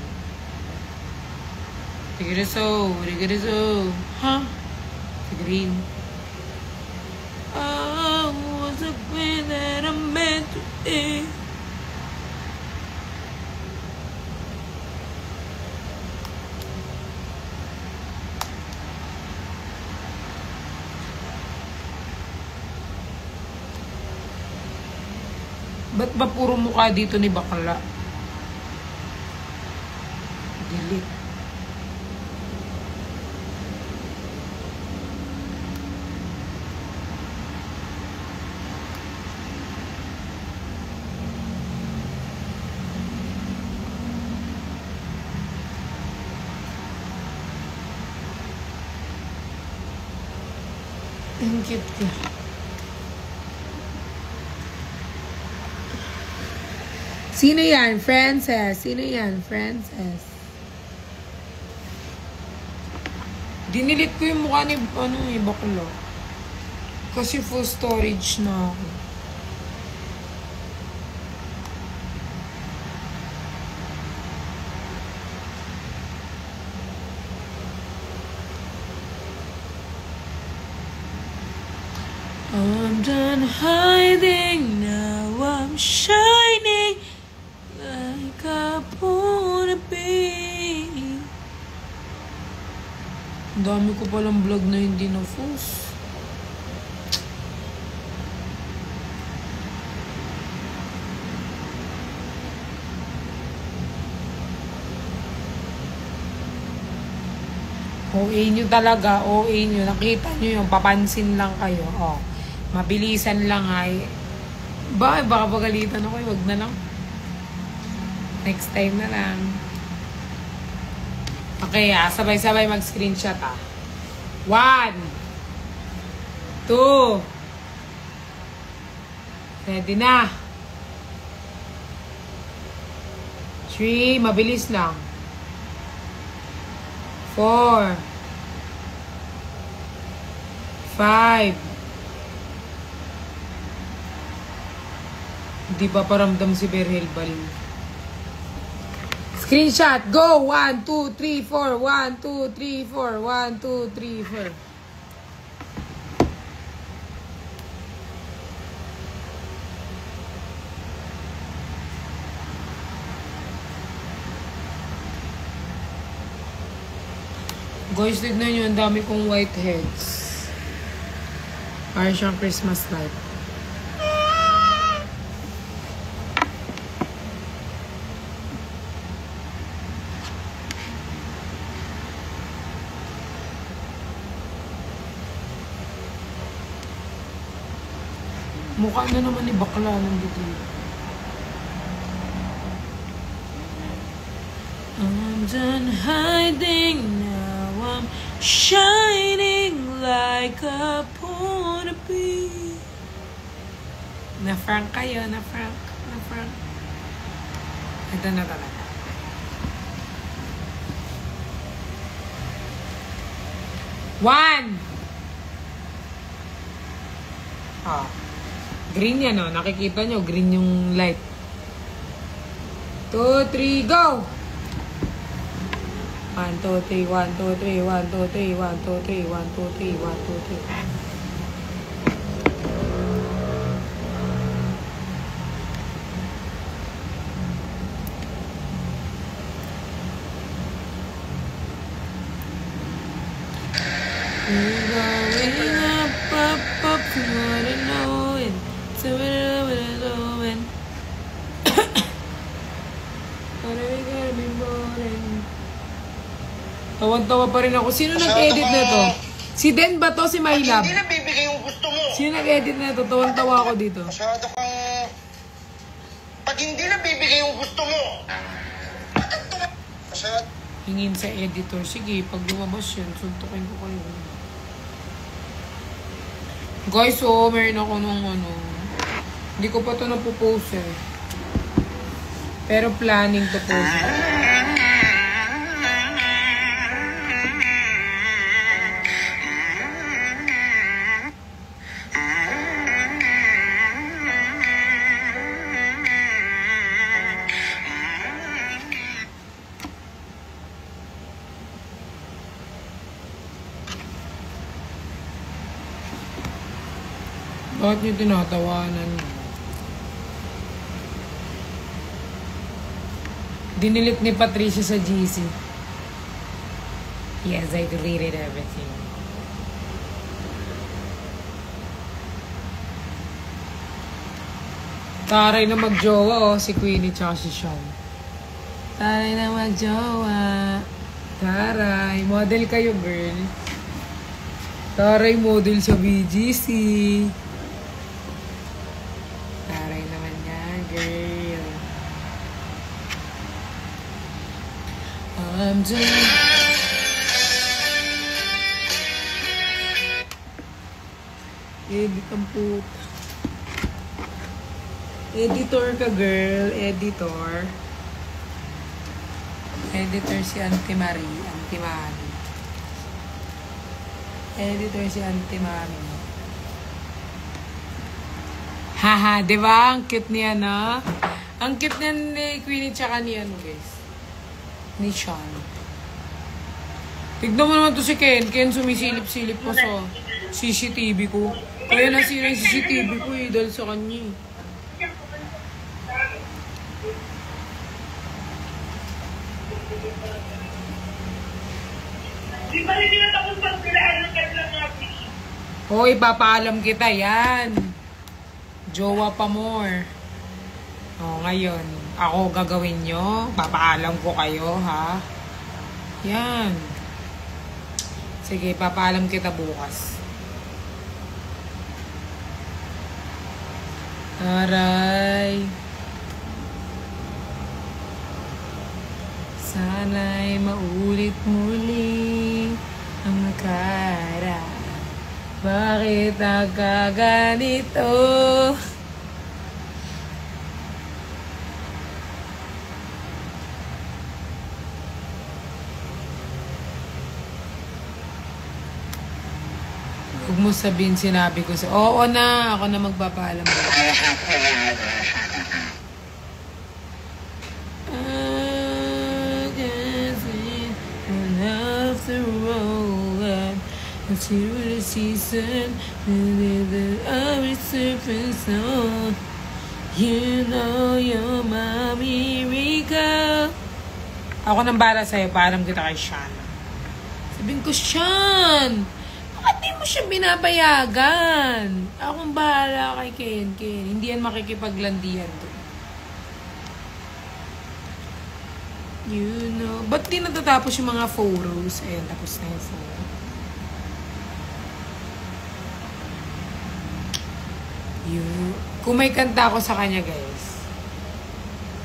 Tigreso, tigreso. Ha? Si Green. I was a queen that I meant to be. Ba't ba puro mukha dito ni bakla? Delete. Ang cute ka. Sino yan? Frances. Sino yan? Frances. Dinilit ko yung mukha ni bakla. Kasi full storage na ako. I'm done hiding, now I'm shining like I wanna be. Ang dami ko palang vlog na hindi na-fuse. OA nyo talaga, OA nyo. Nakita nyo yung papansin lang kayo. Oh. Mabilisan lang ay. Baka pagalitan ako. Wag na lang. Next time na lang. Okay, sabay-sabay mag-screenshot 1, 2. Ready na. 3, mabilis lang. 4, 5. Hindi pa paramdam si Berhel Balin. Screenshot, go! 1, 2, 3, 4. 1, 2, 3, 4. 1, 2, 3, 4. Guys, tignan nyo, ang dami kong whiteheads. Parang siyang Christmas light. Mukha na naman ni bakla ng dito. I'm done hiding, now I'm shining like a wanna be. Na-frank kayo, na-frank. Ito na talaga. One! Green yan, oh. Nakikita nyo, green yung light. 2, 3, go! 1, 2, 3, 1, 2, 3, 1, 2, 3, 1, 2, 3, 1, 2, 3, 1, 2, 3. We're going up, from what I know, and so what I know, and but we gotta be more. Tawan-tawa pa rin ako. Sino nag-edit na to? Si Den ba to? Si Maylab? Hindi na bibigay yung gusto mo. Sino nag-edit na to? Tawan-tawa ako dito. Masyado kang... Pag hindi na bibigay yung gusto mo, masyado... Hingin sa editor. Sige, pag lumabas yan, suntukin ko kayo. Guys, meron ako nung hindi ko pa ito napopost eh. Pero planning to post. Bakit niyo tinatawanan? Dinilit ni Patricia sa GC. Yes, I deleted everything. Taray na magjowa, si Queenie tsaka si Sean. Taray na magjowa. Taray, model kayo, girl. Taray, model sa BGC. Taray naman yan, girl. I'm doing... Edit ang puta. Editor ka, girl. Editor. Editor si Auntie Marie. Auntie Mami. Editor si Auntie Mami. Haha, di ba? Ang cute niya, no? Ang cute niya ni Queenie tsaka ni ano, guys. Ni Sean. Tignan mo naman to si Ken. Ken sumisilip-silip ko sa CCTV ko. Kaya nasira yung CCTV ko eh, dahil sa kanya eh. Di ba hindi na tapos pagpilaan ng kanilang natin? Hoy, papaalam kita yan. Jowa pa more. O, ngayon, ako gagawin nyo. Papaalam ko kayo, ha? Yan. Sige, papaalam kita bukas. Aray. Sana'y maulit muli ang nakaraan. Bakit nagkaganito? Huwag mo sabihin sinabi ko sa... Oo na, ako na magpapaalam. Until the season, every surface on. You know you're my miracle. Ako nang bala sa'yo, paalam kita kay Sean. Sabihin ko, Sean, bakit di mo siya binabayagan? Akong bahala kay Ken. Hindi yan makikipaglandian to. You know. Ba't di natatapos yung mga photos? Ayan, tapos na yung photo. Kung may kanta ako sa kanya, guys,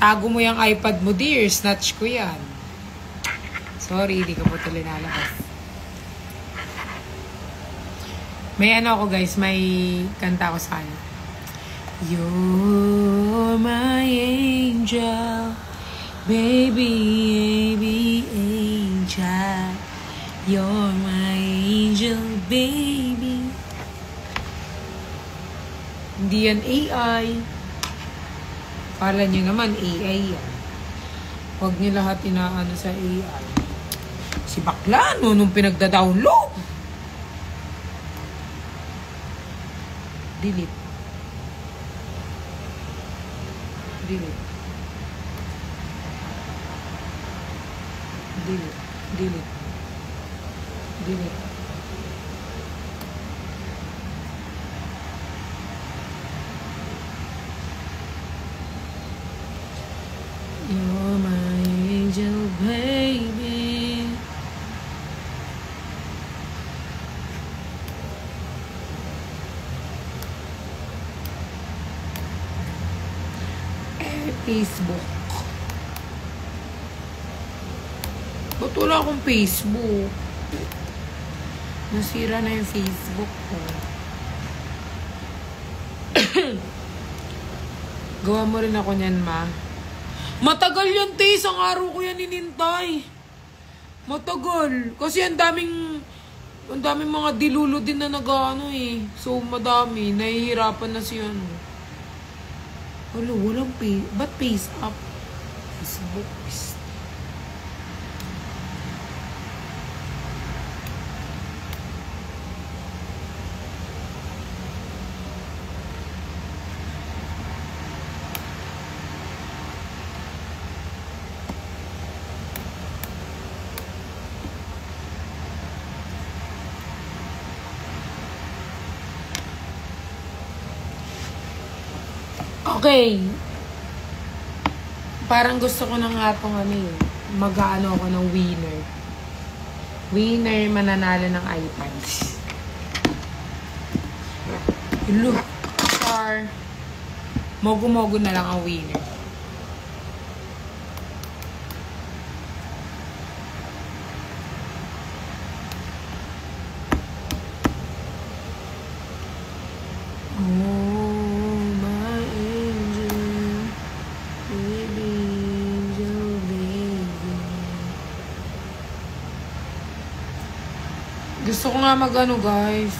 tago mo yung iPad mo, dear. Snatch ko yan. Sorry, hindi ko po tuloy nalabas. May ano ako, guys, may kanta ako sa kanya. You're my angel, baby angel. You're my angel, baby. Hindi yan AI. Kala nyo naman AI yan. Huwag nyo lahat inaano sa AI. Si bakla, no, nung pinagda-download. Delete. Delete. Delete. Delete. Delete. You're my angel, baby. Facebook. Ba't wala akong Facebook? Nasira na yung Facebook ko. Gawa mo rin ako niyan, ma. Matagal yan, te. Isang araw ko yan inintay. Matagal. Kasi ang daming mga dilulo din na nag-ano eh. So, madami. Nahihirapan na siya, no. Wala, walang pay. Ba't pays up? Facebook. Okay. Parang gusto ko na nga itong mag-ano ako ng winner. Winner mananalo ng iPad. Look. Star. Mogo-mogo na lang ang winner. Gusto ko nga mag-ano, guys.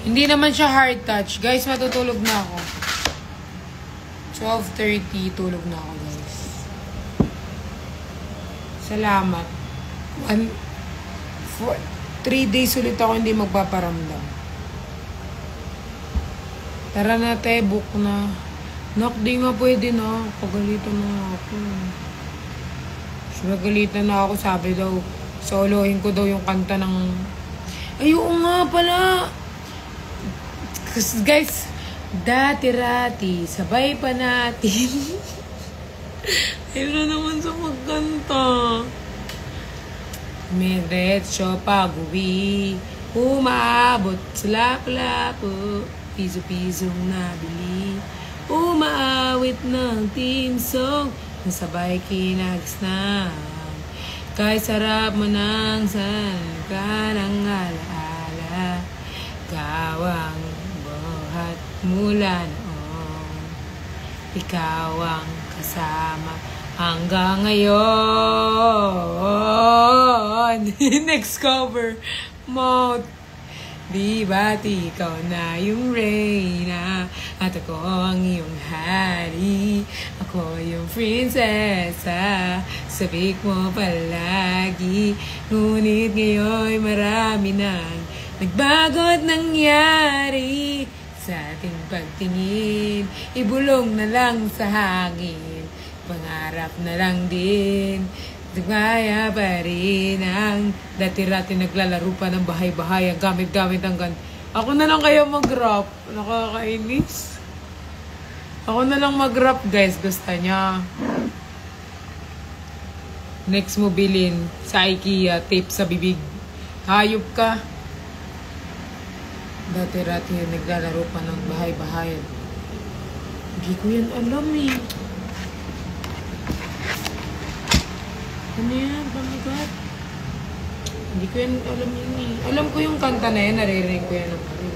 Hindi naman siya hard touch. Guys, matutulog na ako. 12:30, tulog na ako, guys. Salamat. 3 days ulit ako hindi magpaparamdam. Tara na, te. Book na. Nak, di nga pwede na. Pagalitan na ako. Pagalitan na ako, sabi daw. Solohin ko daw yung kanta ng... Ay, oo nga pala. Guys, dati-rati, sabay pa natin. Ayun na naman sa magkanta. Miretso pag-uwi, umaabot sa lapu-lapu, piso-pisong nabili, umaawit ng team song, nasabay kinagsnang, kay sarap mo nang san ka ng alaala, gawang buhat mula noon, ikaw ang kasama hanggang ngayon. Next cover mo. Di ba't ikaw na yung reyna at ako ang iyong hari, ako yung prinsesa, sabik mo palagi, ngunit ngayon marami nang nagbago at nangyari sa ating pagtingin, ibulong na lang sa hangin, pangarap na lang din, kaya pa rin ang dati-rati naglalaro pa ng bahay-bahay, ang gamit-gamit ang gan. Ako na lang kayo mag-rap. Nakakainis. Ako na lang mag-rap, guys. Gusto niya. Next mo bilin sa IKEA, tape sa bibig. Hayop ka. Dati-rati naglalaro pa ng bahay-bahay. Hindi ko yan alam eh. Ano yan? Pamagat? Hindi ko yan alam yun eh. Alam ko yung kanta na yan, naririnig ko yan ng parin.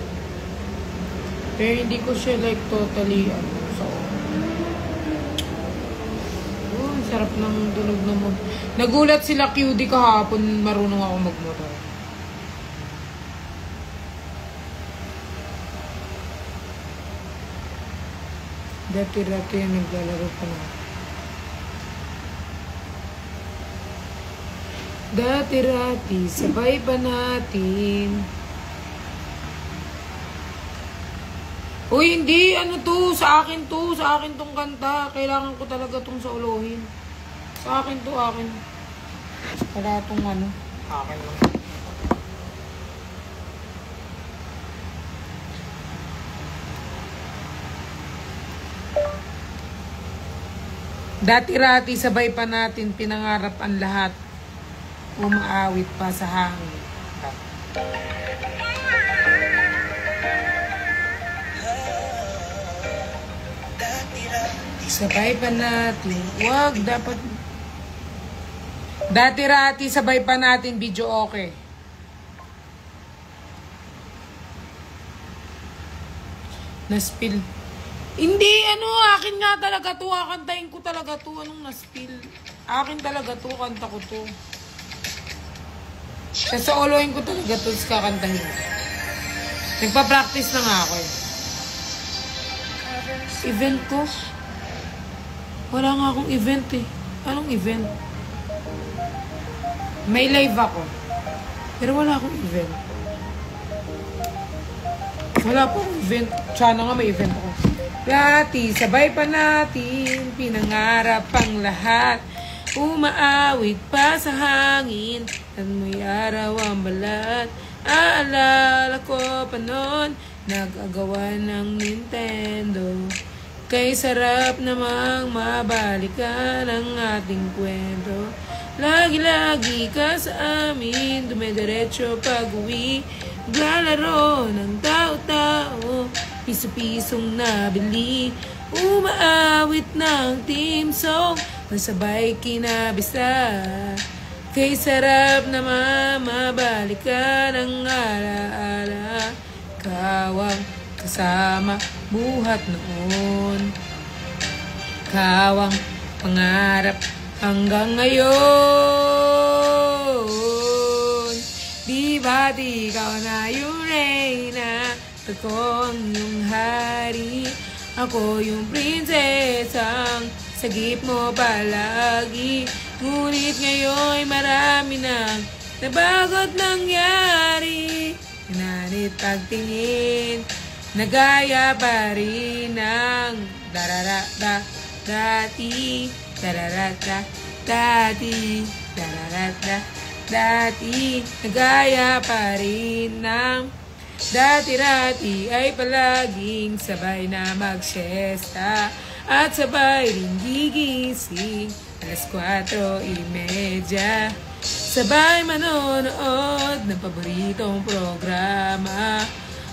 Pero hindi ko siya like totally so. Oh, ang sarap ng dunog na mo. Nagulat sila QD kahapon, marunong ako magmotor. Dati-rati yan naglalaro pa na. Dati-rati, sabay pa natin. Uy, hindi. Ano to? Sa akin to. Sa akin tong kanta. Kailangan ko talaga tong saulohin. Sa akin to, akin. Wala tong ano. Akin lang. Dati-rati, sabay pa natin, pinangarap ang lahat. Umaawit pa sa hangin. Sabay pa natin. Wag, dapat. Dati-rati, sabay pa natin video okay. Naspill. Hindi, akin nga talaga to. Kakantahin ko talaga to. Anong naspill? Akin talaga to. Kanta ko to. Sasaolohin ko talaga to. Kakantahin. Nagpa-practice na nga ako eh. Event ko? Wala nga akong event eh. Anong event? May live ako. Pero wala akong event. Wala po akong event. Sana nga may event ako. Dati, sabay pa natin. Pinangarap ang lahat. Umaawit pa sa hangin. At may araw ang balat. Aalala ko pa noon. Nag-agawa ng Nintendo. Kay sarap namang mabalikan ang ating kwento. Lagi-lagi ka sa amin, dumidiretso pag-uwi. Naglalaro ng tao-tao, piso-pisong nabili. Umaawit ng team song, nasabay kinabisa. Kay sarap namang mabalikan ang alaala. Kawang kasama buhat noon. Kawang pangarap hanggang ngayon. Di ba't ikaw na yung reyna? Ako ang iyong hari. Ako yung prinsesang sagip mo palagi. Ngunit ngayon'y marami nang nabago't nangyari. Nanit pagtingin, nagaya pa rin ang dararata dati, dararata dati, dararata dati. Nagaya pa rin ng dati-rati ay palaging sabay na mag-siesta at sabay rin gigising alas 4:30. Sabay manonood ng paboritong programa.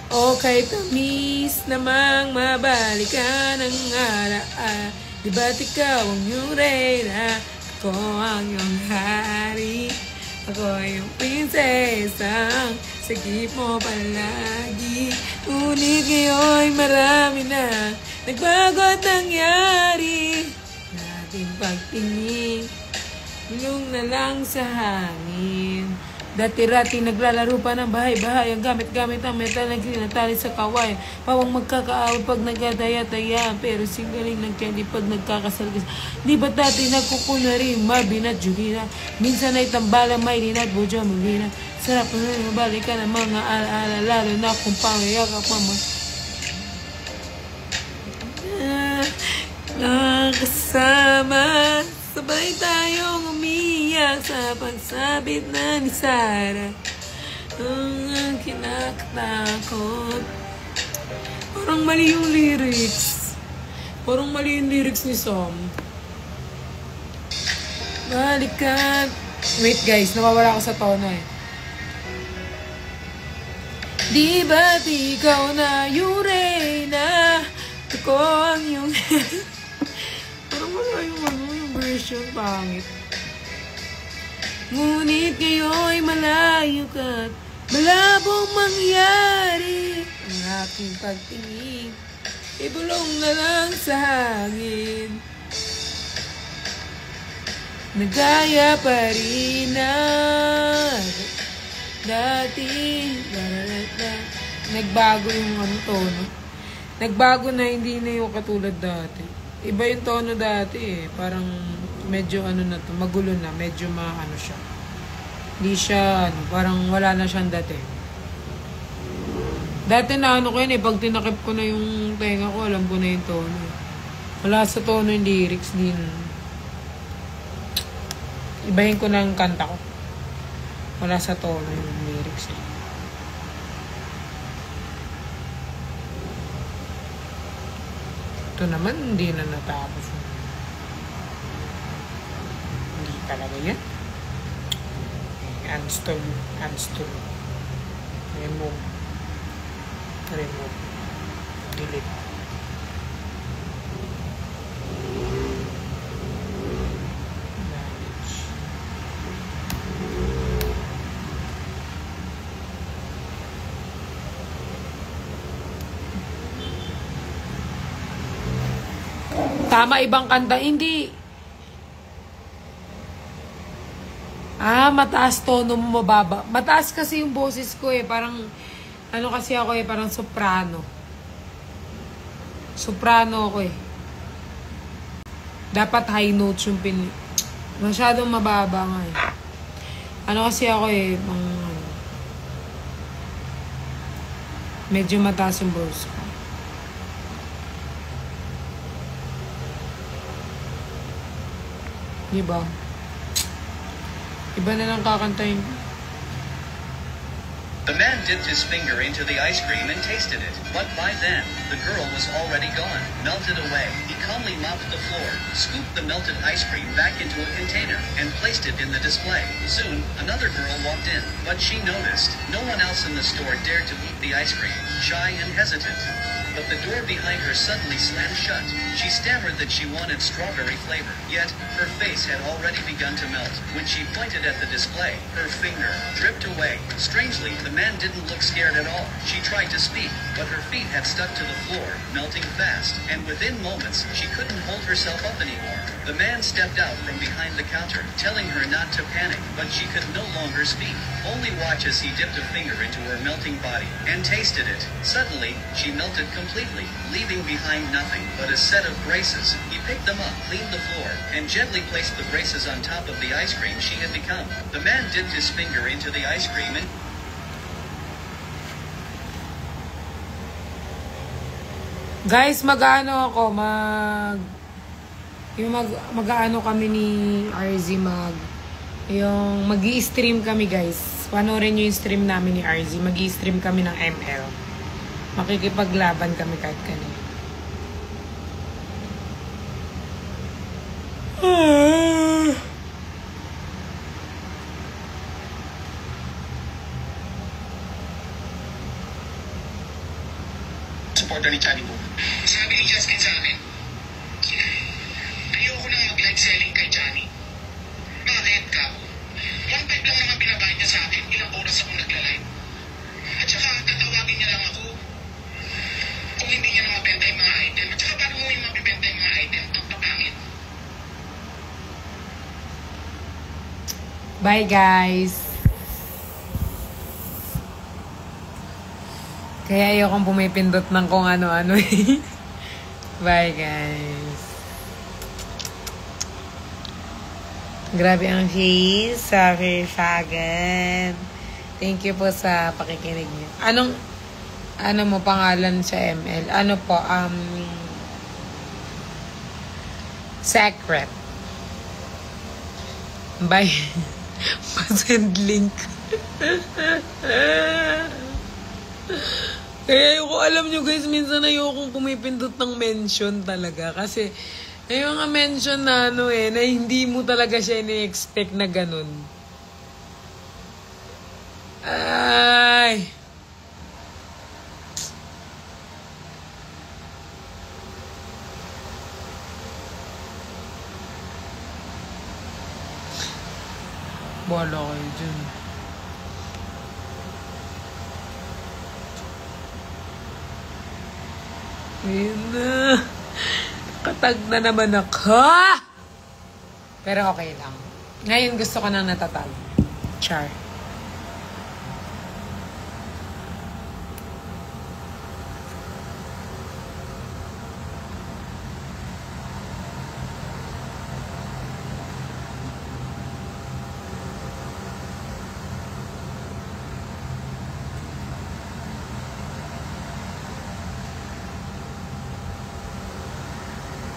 O kay tamis namang mabalikan ang alaala. Di ba't ikaw ang iyong reyna? Ako ang iyong hari. Ako yung prinsesang sagip mo palagi. Ngunit ngayon'y marami na nagbago't nangyari. Nating pagtingin, ilong na lang sa hangin. Dati-rati naglalaro pa ng bahay-bahay. Ang gamit-gamit ang metal na ginatali sa kawain. Pawang magkakaaway pag nagdadaya-daya. Pero singaling ng candy pag nagkakasalgas. Di ba dati nagkukunari Marvin at Julina? Minsan ay tambala Maylin at Bojo Molina. Sarap na nabalikan ang mga alaala. Lalo na kung pangayakap mama. Nakasama. Sabay tayong umiyak sa pagsabit na ni Sarah. Ang kinakatakot. Parang mali yung lyrics. Parang mali yung lyrics ni Sam. Balikan. Wait guys, nawawala ako sa tono eh. Di ba't ikaw na yung reyna? Ako ang yung... Parang wala yung version, pangit. Ngunit ngayon'y malayo ka't malabong mangyari. Ang aking pagtingin, ibulong na lang sa hangin. Nagaya pa rin na dati. Nagbago yung tono. Nagbago na, hindi na yung katulad dati. Iba yung tono dati eh. Parang medyo na to, magulo na. Medyo siya. Hindi siya, parang wala na siyang dati. Dati na ko yun eh. Pag tinakip ko na yung tenga ko, alam ko na yung tono eh. Wala sa tono yung lyrics din. Ibahin ko na yung kanta ko. Wala sa tono yung lyrics eh. Ito naman, hindi na natapos. Hindi talaga yan. Uninstall. Remove. Delete. Tama, ibang kanta. Hindi. Mataas tono mo, mababa. Mataas kasi yung boses ko eh. Parang, ano kasi ako eh, parang soprano. Soprano ako eh. Dapat high notes yung masyadong mababa nga eh. Ano kasi ako eh, medyo mataas yung boses ko. Diba? Iba na lang kakantayin. The man dipped his finger into the ice cream and tasted it, but by then, the girl was already gone, melted away. He calmly mopped the floor, scooped the melted ice cream back into a container, and placed it in the display. Soon, another girl walked in, but she noticed. No one else in the store dared to eat the ice cream, shy and hesitant. But the door behind her suddenly slammed shut. She stammered that she wanted strawberry flavor, yet her face had already begun to melt. When she pointed at the display, her finger dripped away. Strangely, the man didn't look scared at all. She tried to speak, but her feet had stuck to the floor, melting fast, and within moments, she couldn't hold herself up anymore. The man stepped out from behind the counter, telling her not to panic, but she could no longer speak. Only watch as he dipped a finger into her melting body and tasted it. Suddenly, she melted completely, leaving behind nothing but a set of braces. He picked them up, cleaned the floor, and gently placed the braces on top of the ice cream she had become. The man dipped his finger into the ice cream and Guys, mag-ano ako, mag-ano kami ni RZ yung mag-i-stream kami guys. Panoorin nyo yung stream namin ni RZ. Mag-i-stream kami ng ML. Makikipaglaban kami kahit kanina. supporter ni Chani Boom. Sabi ni Justin sa akin, ayoko nang mag-live selling kay Johnny. Bakit ka? 1.5 lang naman binabayad niya sa akin, ilang oras ako nagla-live. At saka tatawagin niya lang ako kung hindi niya na mabenta yung mga item. At saka paano mo yung mabibenta yung mga item? Pagpapangit. Bye guys. Kaya ayokong pumipindot ng kung ano-ano eh. Bye guys. Grabe ang face. Sorry, Fagan. Thank you po sa pakikinig niyo. Ano mo pangalan sa ML? Ano po? Secret. Bye. Pa-send link. Kaya ayoko, alam nyo guys, minsan ayokong pumipindot ng mention talaga. Kasi, yung mga mention na ano eh, na hindi mo talaga siya ini-expect na ganun. Ay! Bola kayo dyan. Ayun na. Katag na naman ako. Pero okay lang. Ngayon gusto ko nang natatag. Char.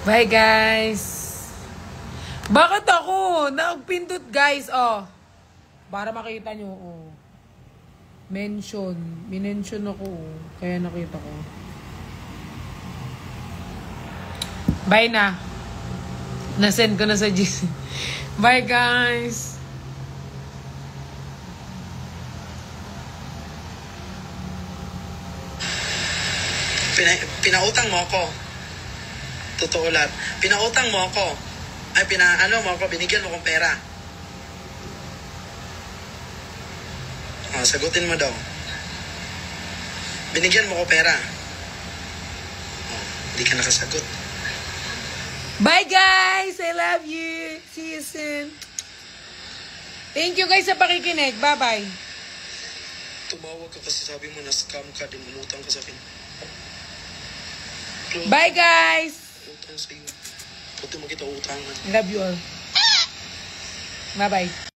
Bye, guys. Bakit ako? Nagpindot, guys. Oh. Para makita nyo. Oh. Mention. Minention ako. Oh. Kaya nakita ko. Bye na. Nasend ko na sa GC. Bye, guys. Pinautang mo ako. Totoo lahat. Pinautang mo ako. Ay, mo ako, binigyan mo kong pera. Sagutin mo daw. Binigyan mo ko pera. Hindi ka nakasagot. Bye guys! I love you. See you soon. Thank you guys sa pakikinig. Bye-bye. Tumawag ka kasi sabi mo na scam ka din, umutang ka sa akin. Bye guys! Utang sa iyo. Pati makita utangan. Love you all. Bye-bye.